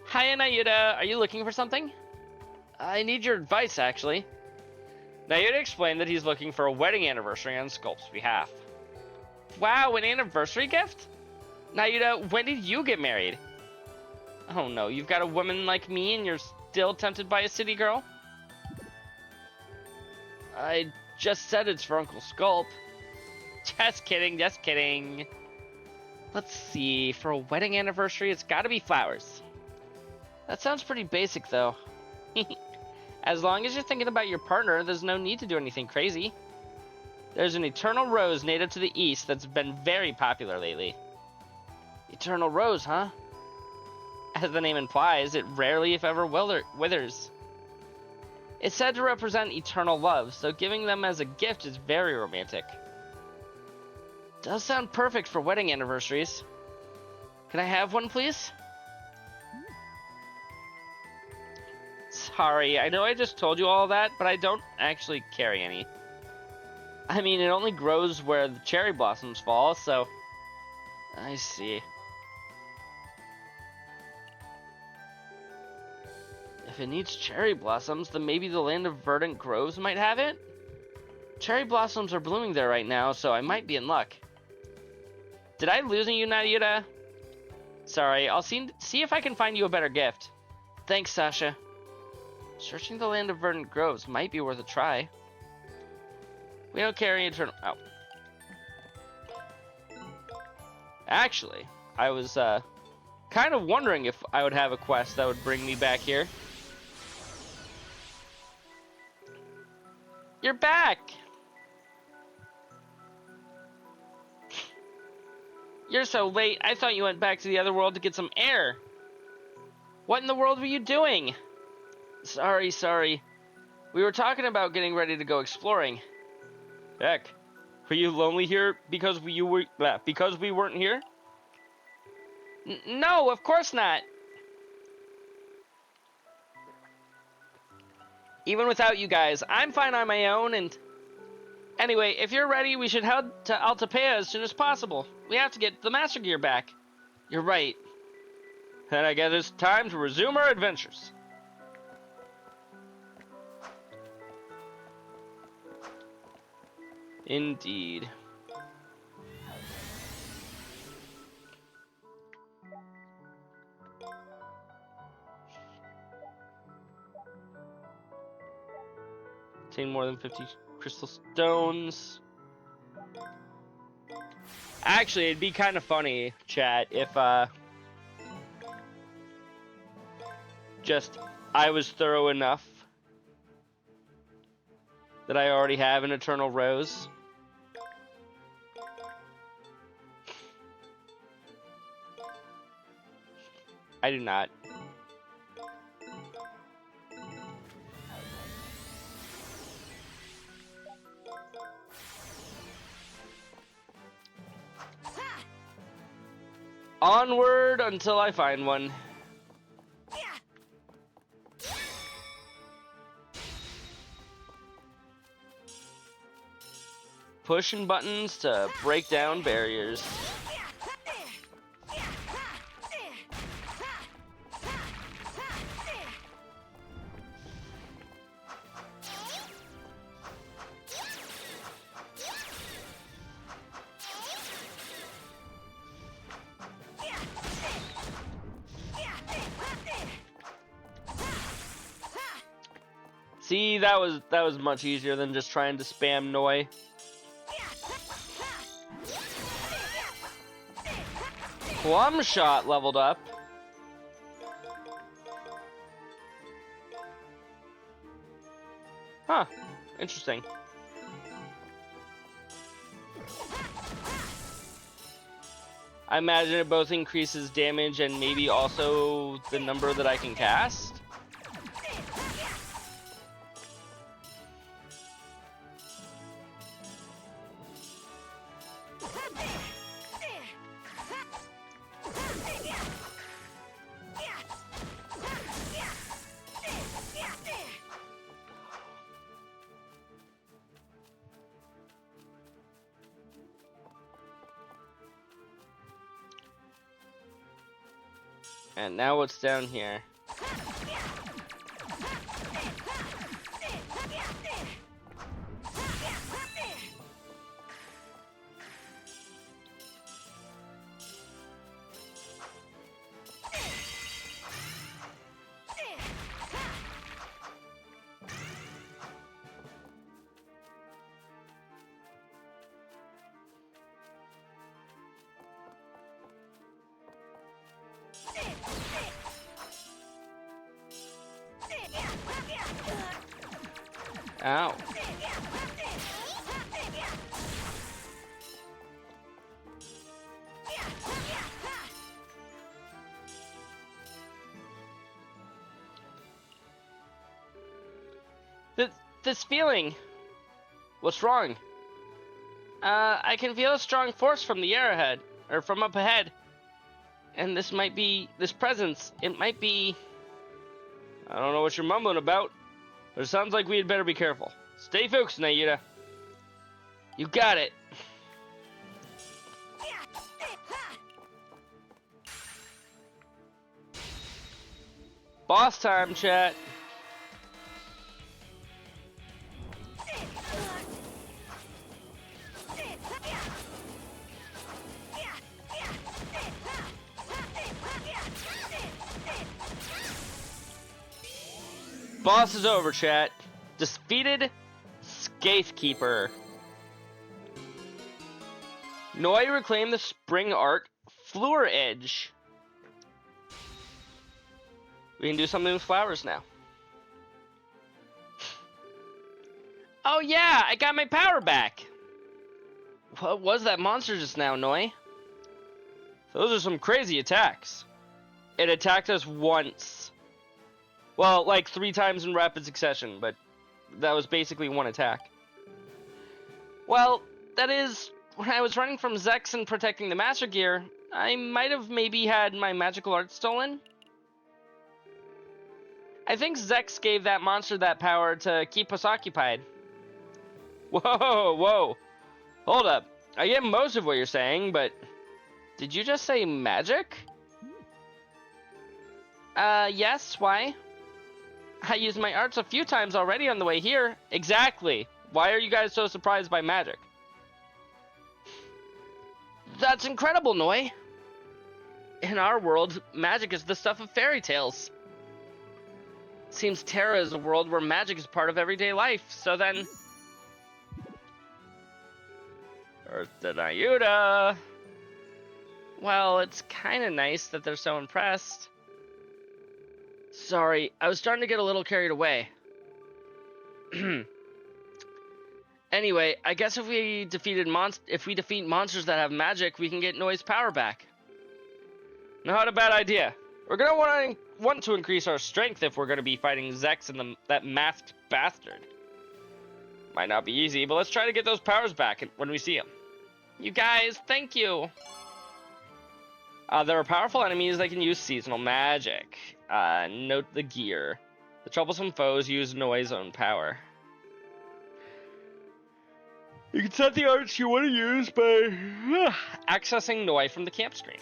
Hi, Nayuta. Are you looking for something? I need your advice, actually. Nayuta explained that he's looking for a wedding anniversary on Sculpt's behalf. Wow, an anniversary gift? Nayuta, when did you get married? Oh no, you've got a woman like me and you're still tempted by a city girl? I just said it's for Uncle Sculp. Just kidding, just kidding. Let's see, for a wedding anniversary, it's gotta be flowers. That sounds pretty basic, though. As long as you're thinking about your partner, there's no need to do anything crazy. There's an eternal rose native to the east that's been very popular lately. Eternal rose, huh? As the name implies, it rarely, if ever, withers. It's said to represent eternal love, so giving them as a gift is very romantic. Does sound perfect for wedding anniversaries. Can I have one, please? Sorry, I know I just told you all that, but I don't actually carry any. I mean, it only grows where the cherry blossoms fall, so... I see. If it needs cherry blossoms, then maybe the land of verdant groves might have it? Cherry blossoms are blooming there right now, so I might be in luck. Did I lose you, Nayuta? Sorry, I'll see if I can find you a better gift. Thanks, Sasha. Searching the land of verdant groves might be worth a try. We don't carry eternal... Oh. Actually, I was, kind of wondering if I would have a quest that would bring me back here. You're back! You're so late, I thought you went back to the other world to get some air. What in the world were you doing? Sorry. We were talking about getting ready to go exploring. Heck, were you lonely here because we weren't here? No, of course not. Even without you guys, I'm fine on my own, and... Anyway, if you're ready, we should head to Altapea as soon as possible. We have to get the Master Gear back. You're right. Then I guess it's time to resume our adventures. Indeed. Obtain more than 50 crystal stones. Actually, it'd be kind of funny, chat, if just I was thorough enough that I already have an eternal rose. I do not. Onward until I find one. Pushing buttons to break down barriers. See, that was much easier than just trying to spam Noi. Plum Shot leveled up. Huh, interesting. I imagine it both increases damage and maybe also the number that I can cast. And now what's down here? Ow. This feeling. What's wrong? I can feel a strong force from the air ahead, or from up ahead. And this presence, it might be... I don't know what you're mumbling about, but it sounds like we had better be careful. Stay focused, Nayuta. You got it. Boss time, chat. Boss is over, chat. Defeated Scathkeeper. Noi reclaimed the Spring Art Fluor Edge. We can do something with flowers now. Oh yeah, I got my power back. What was that monster just now, Noi? Those are some crazy attacks. It attacked us once. Well, like 3 times in rapid succession, but that was basically one attack. Well, that is, when I was running from Zex and protecting the Master Gear, I might have maybe had my magical art stolen. I think Zex gave that monster that power to keep us occupied. Whoa. Hold up. I get most of what you're saying, but did you just say magic? Yes, why? I used my arts a few times already on the way here. Exactly. Why are you guys so surprised by magic? That's incredible, Noi. In our world, magic is the stuff of fairy tales. Seems Terra is a world where magic is part of everyday life, so then... Earth to Nayuta. Well, it's kinda nice that they're so impressed. Sorry, I was starting to get a little carried away. Anyway, I guess if we defeat monsters that have magic, we can get Noi's power back. Not a bad idea. We're gonna want to increase our strength if we're gonna be fighting Zex and that masked bastard. Might not be easy, but let's try to get those powers back when we see him. You guys, thank you. There are powerful enemies that can use seasonal magic. Note the gear. The troublesome foes use Noi's own power. You can set the arts you want to use by accessing Noi from the camp screen.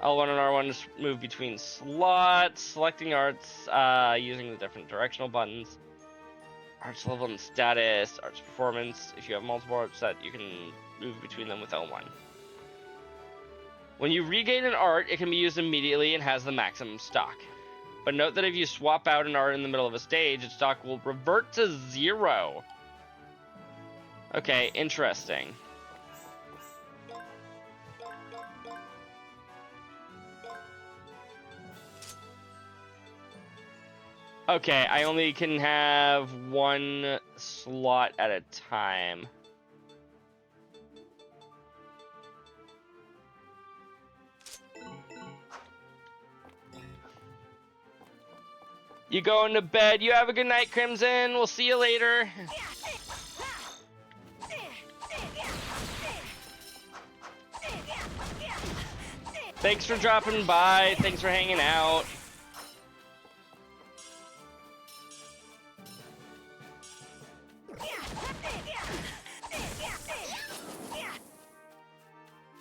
L1 and R1 just move between slots, selecting arts using the different directional buttons. Arts level and status, arts performance. If you have multiple arts set, you can move between them with L1. When you regain an art, it can be used immediately and has the maximum stock. But note that if you swap out an art in the middle of a stage, its stock will revert to 0. Okay, interesting. Okay, I only can have one slot at a time. You going to bed? You have a good night, Crimson. We'll see you later. Thanks for dropping by. Thanks for hanging out.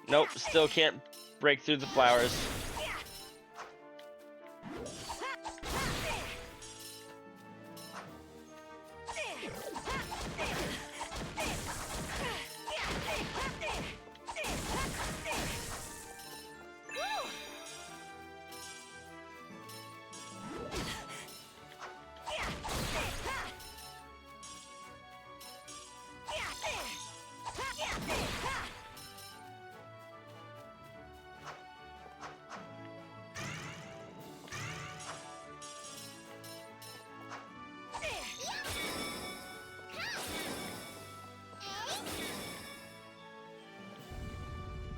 Nope, still can't break through the flowers.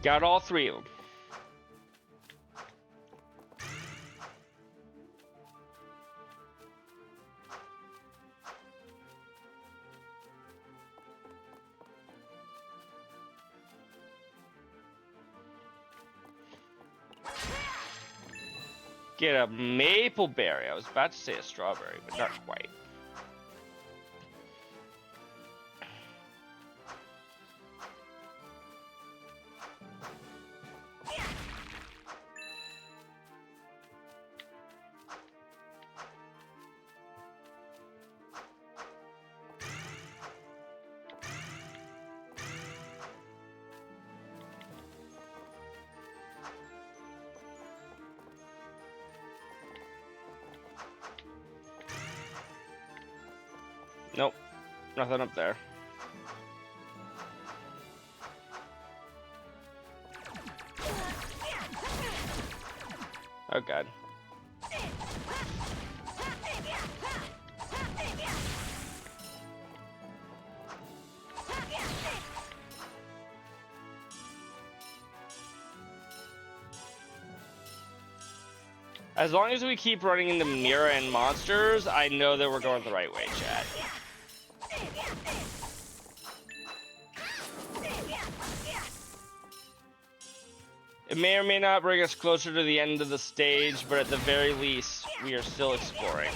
Got all 3 of them. Get a maple berry. I was about to say a strawberry, but not quite. Nope, nothing up there. Oh god. As long as we keep running into Mira and monsters, I know that we're going the right way, chat. It may or may not bring us closer to the end of the stage, but at the very least, we are still exploring.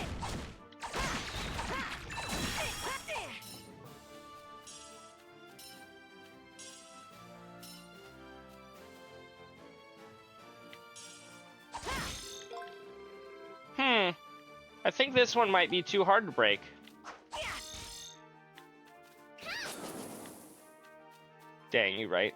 I think this one might be too hard to break. Dang, you right.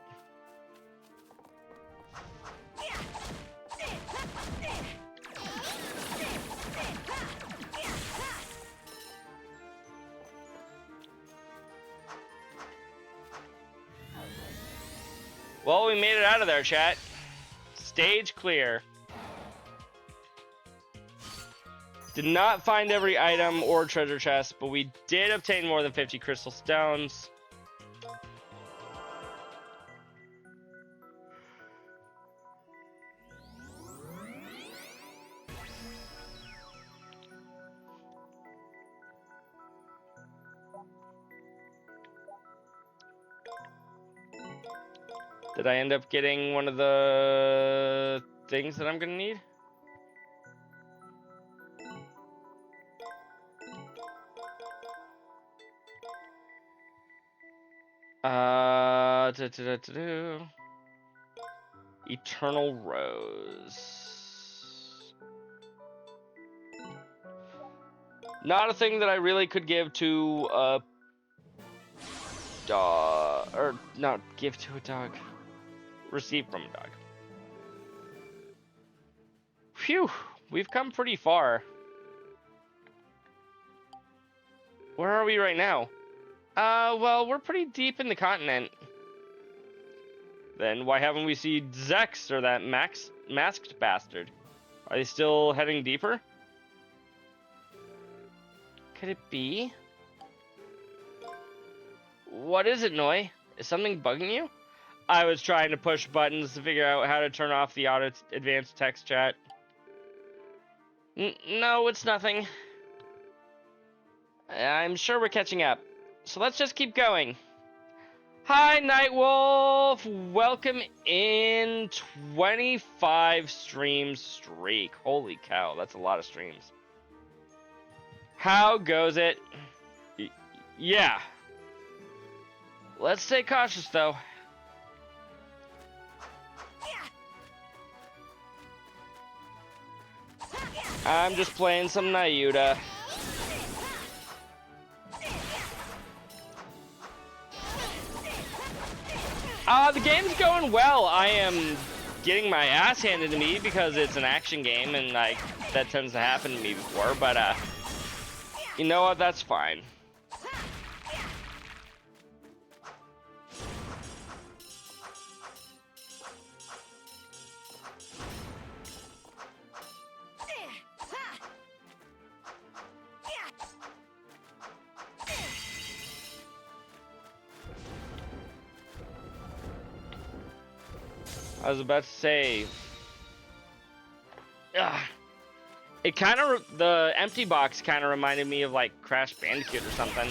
Well, we made it out of there, chat. Stage clear. Did not find every item or treasure chest, but we did obtain more than 50 crystal stones. Did I end up getting one of the things that I'm gonna need? Eternal Rose. Not a thing that I really could give to a dog, or not give to a dog. Receive from a dog. Phew, we've come pretty far. Where are we right now? Well, we're pretty deep in the continent. Then why haven't we seen Zex or that masked bastard? Are they still heading deeper? Could it be? What is it, Noi? Is something bugging you? I was trying to push buttons to figure out how to turn off the auto advanced text chat. No, it's nothing. I'm sure we're catching up. So let's just keep going. Hi, Nightwolf! Welcome in 25 stream streak. Holy cow, that's a lot of streams. How goes it? Yeah. Let's stay cautious, though. I'm just playing some Nayuta. The game's going well. I am getting my ass handed to me because it's an action game, and that tends to happen to me before, but you know what, that's fine. I was about to say, it kind of, the empty box kind of reminded me of like Crash Bandicoot or something.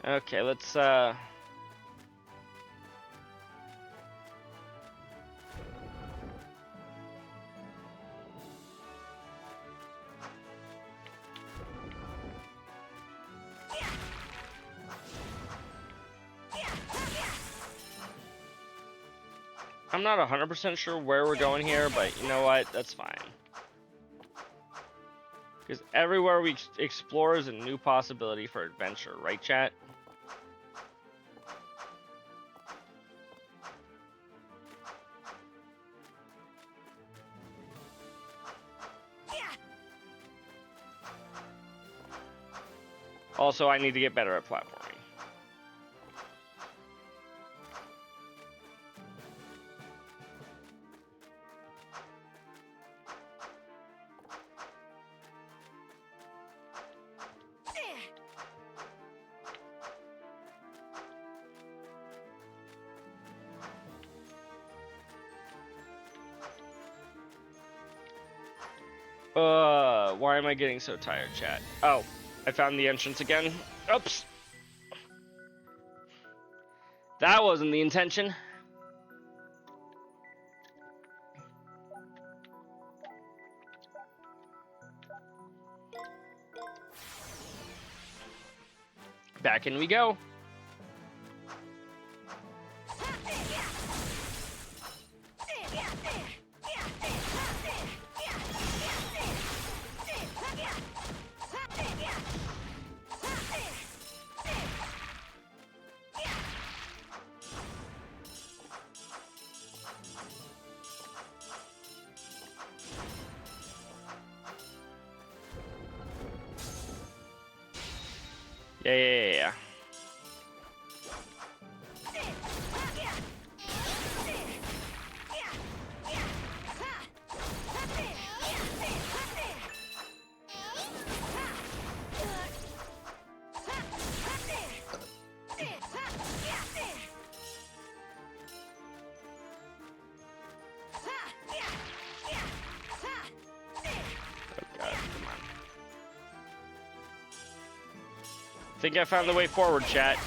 Okay, let's I'm not 100% sure where we're going here, but you know what? That's fine. Because everywhere we explore is a new possibility for adventure, right, chat? Also, I need to get better at platforming. Why am I getting so tired, chat? Oh, I found the entrance again. Oops. That wasn't the intention. Back in we go. Yeah. Think I found the way forward, chat.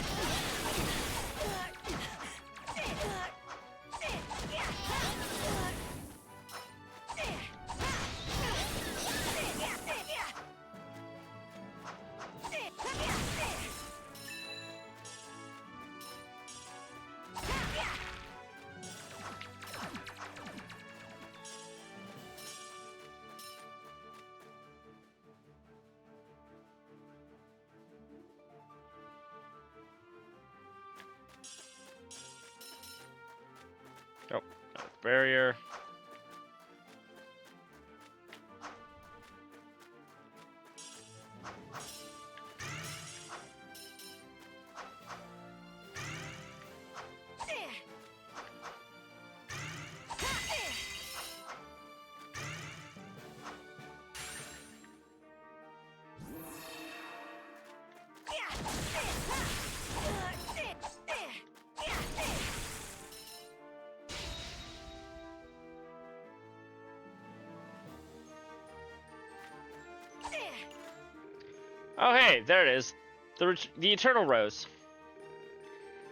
Oh, barrier. Oh, hey, there it is. The Eternal Rose.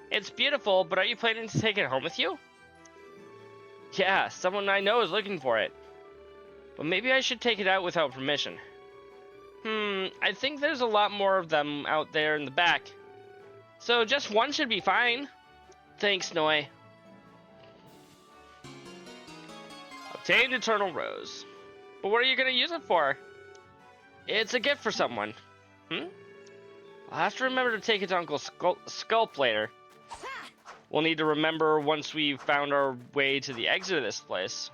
It's beautiful, but are you planning to take it home with you? Yeah, someone I know is looking for it. But maybe I should take it out without permission. I think there's a lot more of them out there in the back. So just one should be fine. Thanks, Noi. Obtained Eternal Rose. But what are you going to use it for? It's a gift for someone. I'll have to remember to take it to Uncle Sculp later. We'll need to remember once we've found our way to the exit of this place.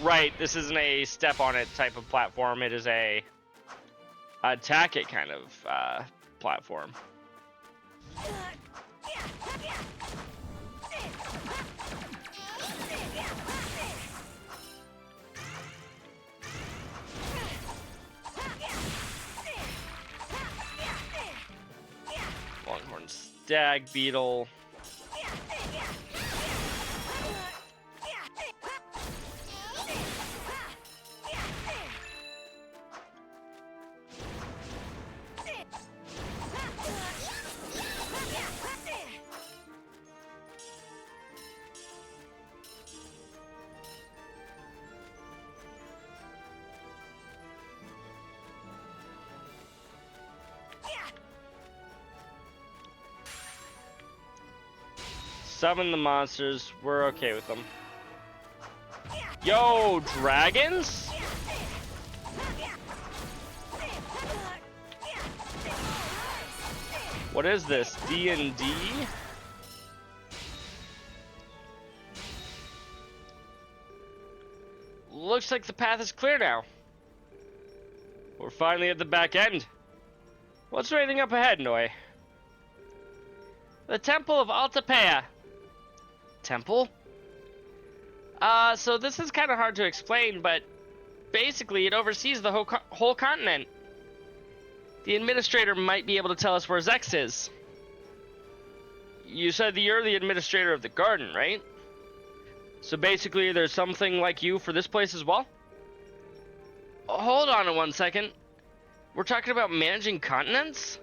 Right, this isn't a step on it type of platform. It is a attack it kind of platform. Longhorn Stag Beetle. Summon the monsters. We're okay with them. Yo, dragons? What is this? D&D? Looks like the path is clear now. We're finally at the back end. What's waiting up ahead, Noi? The Temple of Altapea. Temple? So this is kind of hard to explain, but basically it oversees the whole continent. The administrator might be able to tell us where Zex is. You said that you're the administrator of the garden, right? So basically there's something like you for this place as well? Hold on 1 second. We're talking about managing continents?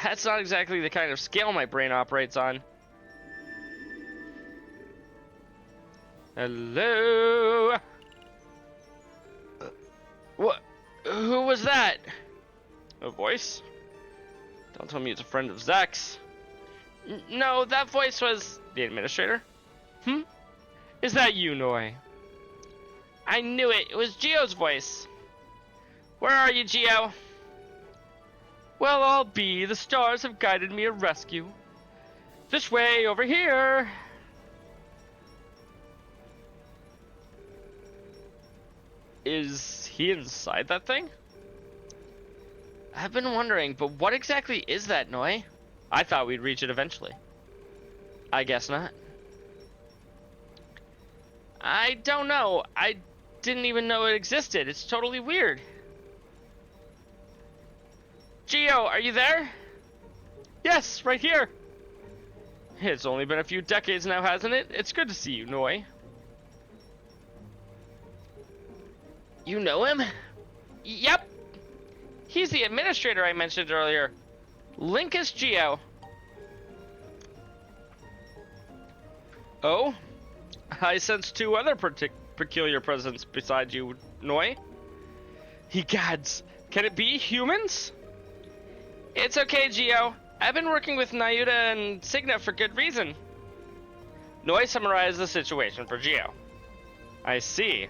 That's not exactly the kind of scale my brain operates on. Hello? What? Who was that? A voice? Don't tell me it's a friend of Zex. No, that voice was the administrator. Is that you, Noi? I knew it. It was Gio's voice. Where are you, Gio? Well, I'll be. The stars have guided me to rescue. This way, over here. Is he inside that thing? I've been wondering, but what exactly is that, Noi? I thought we'd reach it eventually. I guess not. I don't know. I didn't even know it existed. It's totally weird. Gio, are you there? Yes, right here. It's only been a few decades now, hasn't it? It's good to see you, Noi. You know him? Yep. He's the administrator I mentioned earlier. Linkus Geo. Oh? I sense two other peculiar presence beside you, Noi. Ye gods, can it be humans? It's okay, Geo. I've been working with Nayuta and Signa for good reason. Noi summarized the situation for Geo. I see.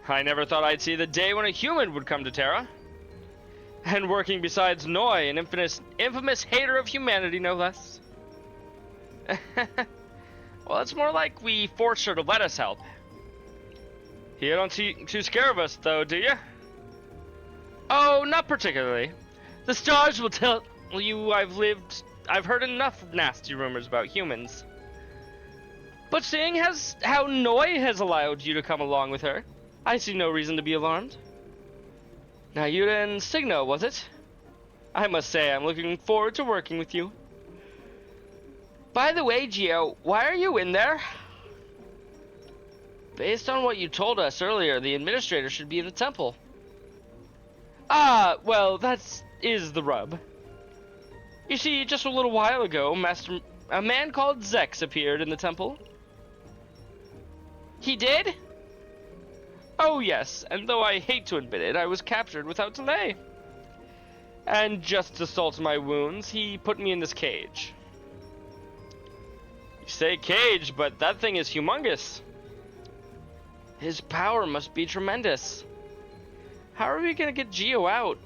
I never thought I'd see the day when a human would come to Terra. And working besides Noi, an infamous hater of humanity, no less. Well, it's more like we forced her to let us help. You don't seem too scared of us, though, do you? Oh, not particularly. The stars will tell you I've heard enough nasty rumors about humans. But seeing as how Noi has allowed you to come along with her, I see no reason to be alarmed. Nayuta and Signo, was it? I must say, I'm looking forward to working with you. By the way, Geo, why are you in there? Based on what you told us earlier, the administrator should be in the temple. Ah, well, that is the rub. You see, just a little while ago, a man called Zex appeared in the temple. He did? Oh yes, and though I hate to admit it, I was captured without delay. And just to salt my wounds, he put me in this cage. You say cage, but that thing is humongous. His power must be tremendous. How are we gonna get Geo out?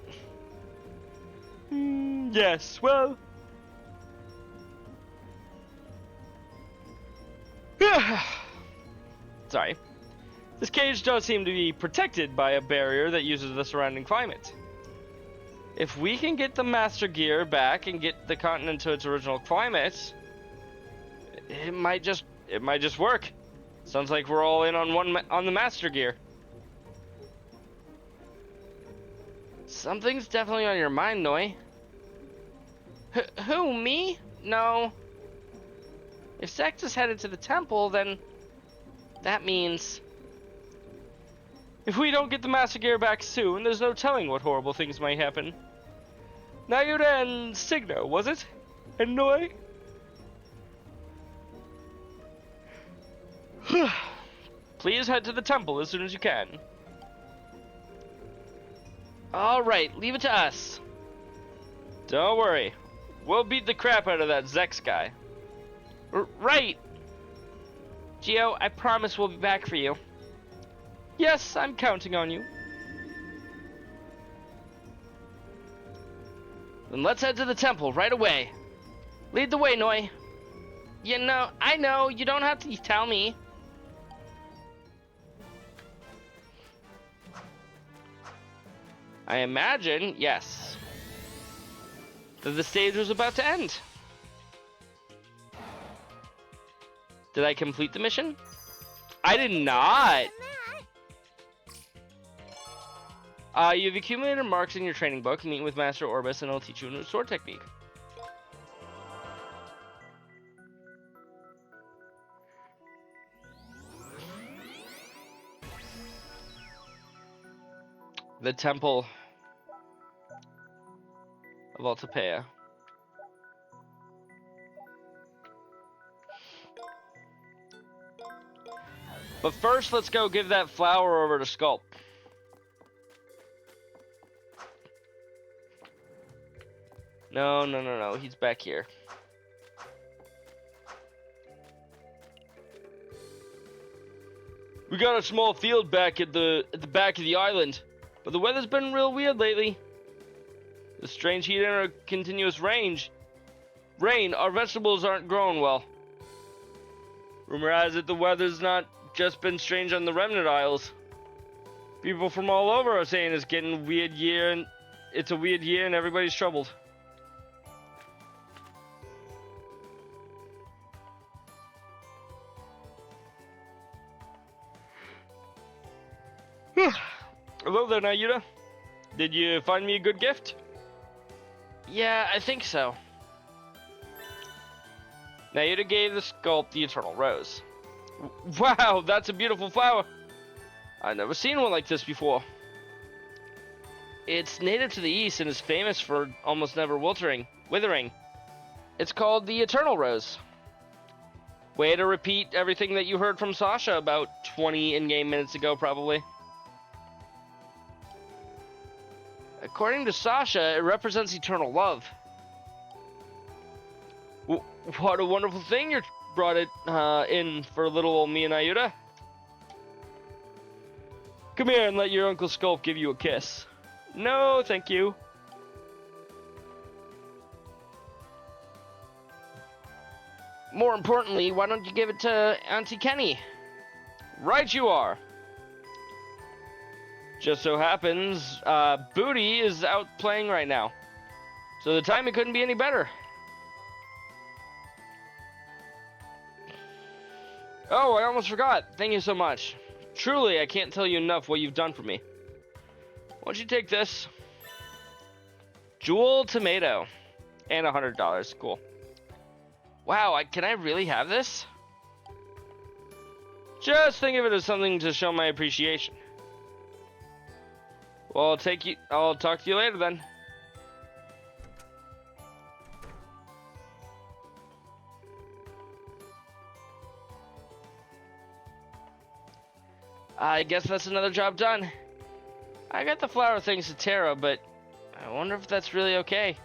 Yes, well... Sorry. This cage does seem to be protected by a barrier that uses the surrounding climate. If we can get the Master Gear back and get the continent to its original climate, it might just work. Sounds like we're all in on the Master Gear. Something's definitely on your mind, Noi. Who, me? No. If Sex is headed to the temple, then that means... If we don't get the Master Gear back soon, there's no telling what horrible things might happen. Nayuta and Signo, was it? And Noi? Please head to the temple as soon as you can. Alright, leave it to us. Don't worry. We'll beat the crap out of that Zex guy. Right! Geo, I promise we'll be back for you. Yes, I'm counting on you. Then let's head to the temple right away. Lead the way, Noi. You know, I know, you don't have to tell me. I imagine, yes, that the stage was about to end. Did I complete the mission? I did not. You've accumulated marks in your training book. Meet with Master Orbis and I'll teach you a new sword technique. The Temple of Altapeia. But first, let's go give that flower over to Sculpt. No, he's back here. We got a small field back at the back of the island, but the weather's been real weird lately. The strange heat and a continuous rain, our vegetables aren't growing well. Rumor has it the weather's not just been strange on the Remnant Isles. People from all over are saying it's getting a weird year and everybody's troubled. Hello there, Nayuta. Did you find me a good gift? Yeah, I think so. Nayuta gave the Sculpt the Eternal Rose. Wow, that's a beautiful flower. I've never seen one like this before. It's native to the east and is famous for almost never withering. It's called the Eternal Rose. Way to repeat everything that you heard from Sasha about 20 in-game minutes ago, probably. According to Sasha, it represents eternal love. What a wonderful thing you brought it in for little old me and Nayuta. Come here and let your Uncle Sculp give you a kiss. No, thank you. More importantly, why don't you give it to Auntie Kenny? Right you are. Just so happens, Booty is out playing right now. So the timing couldn't be any better. Oh, I almost forgot. Thank you so much. Truly, I can't tell you enough what you've done for me. Why don't you take this? Jewel tomato. And $100. Cool. Wow, can I really have this? Just think of it as something to show my appreciation. Well, I'll talk to you later then. I guess that's another job done. I got the flower things to Tara, but I wonder if that's really okay.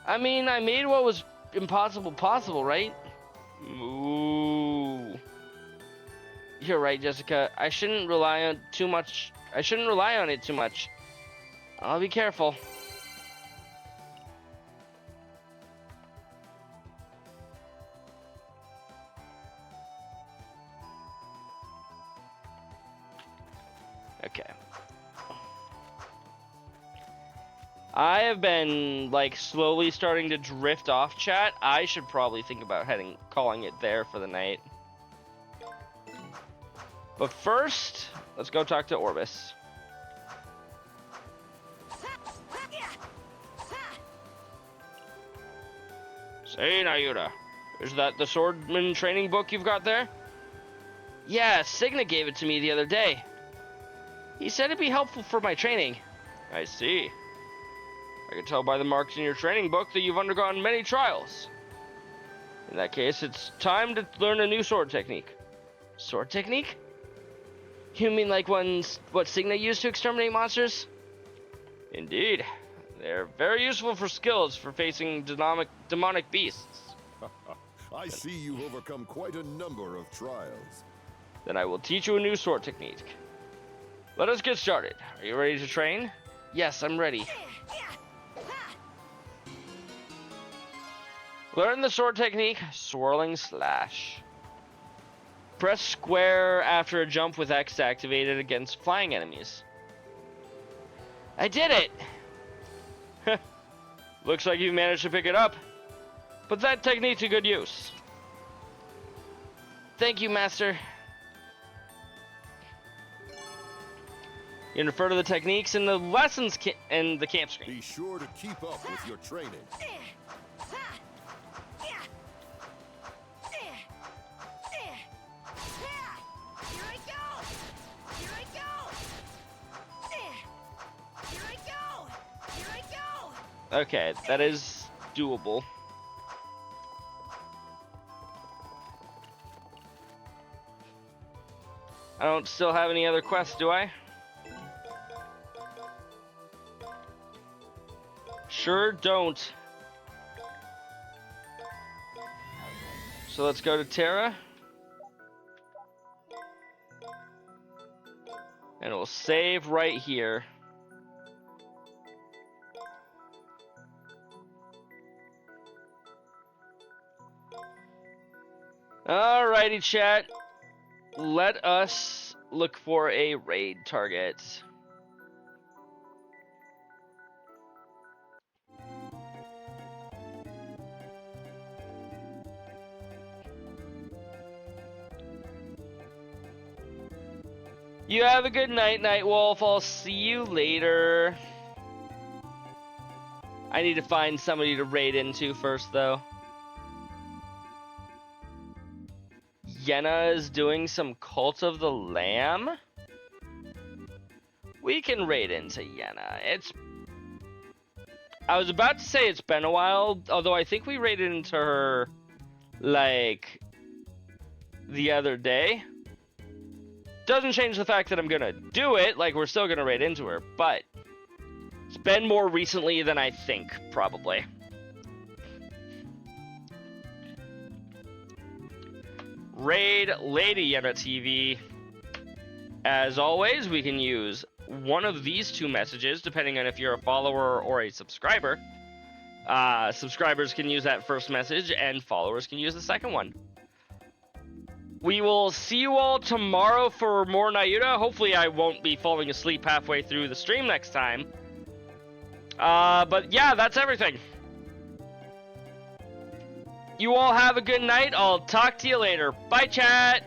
I mean, I made what was impossible possible, right? Ooh. You're right, Jessica. I shouldn't rely on it too much. I'll be careful. Okay. I have been, like, slowly starting to drift off chat. I should probably think about calling it there for the night. But first, let's go talk to Orbis. Say, Nayuta, is that the swordman training book you've got there? Yeah, Signa gave it to me the other day. He said it'd be helpful for my training. I see. I can tell by the marks in your training book that you've undergone many trials. In that case, it's time to learn a new sword technique. Sword technique? You mean like what Signa used to exterminate monsters? Indeed. They're very useful for skills for facing demonic beasts. I see you've overcome quite a number of trials. Then I will teach you a new sword technique. Let us get started. Are you ready to train? Yes, I'm ready. Learn the sword technique, Swirling Slash. Press square after a jump with X activated against flying enemies. I did it! Looks like you managed to pick it up. Put that technique to good use. Thank you, Master. You can refer to the techniques in the lessons in the camp screen. Be sure to keep up with your training. Okay, that is doable. I don't still have any other quests, do I? Sure don't. So let's go to Tara. And we'll save right here. Alrighty, chat. Let us look for a raid target. You have a good night, Nightwolf. I'll see you later. I need to find somebody to raid into first, though. Yenna is doing some Cult of the Lamb? we can raid into Yenna. I was about to say it's been a while, although I think we raided into her, like, the other day. Doesn't change the fact that I'm gonna do it, like, we're still gonna raid into her, but it's been more recently than I think, probably. Raid Lady Yenna TV. As always, we can use one of these two messages, depending on if you're a follower or a subscriber. Subscribers can use that first message, and followers can use the second one. We will see you all tomorrow for more Nayuta. Hopefully I won't be falling asleep halfway through the stream next time. But yeah, that's everything. You all have a good night. I'll talk to you later. Bye, chat!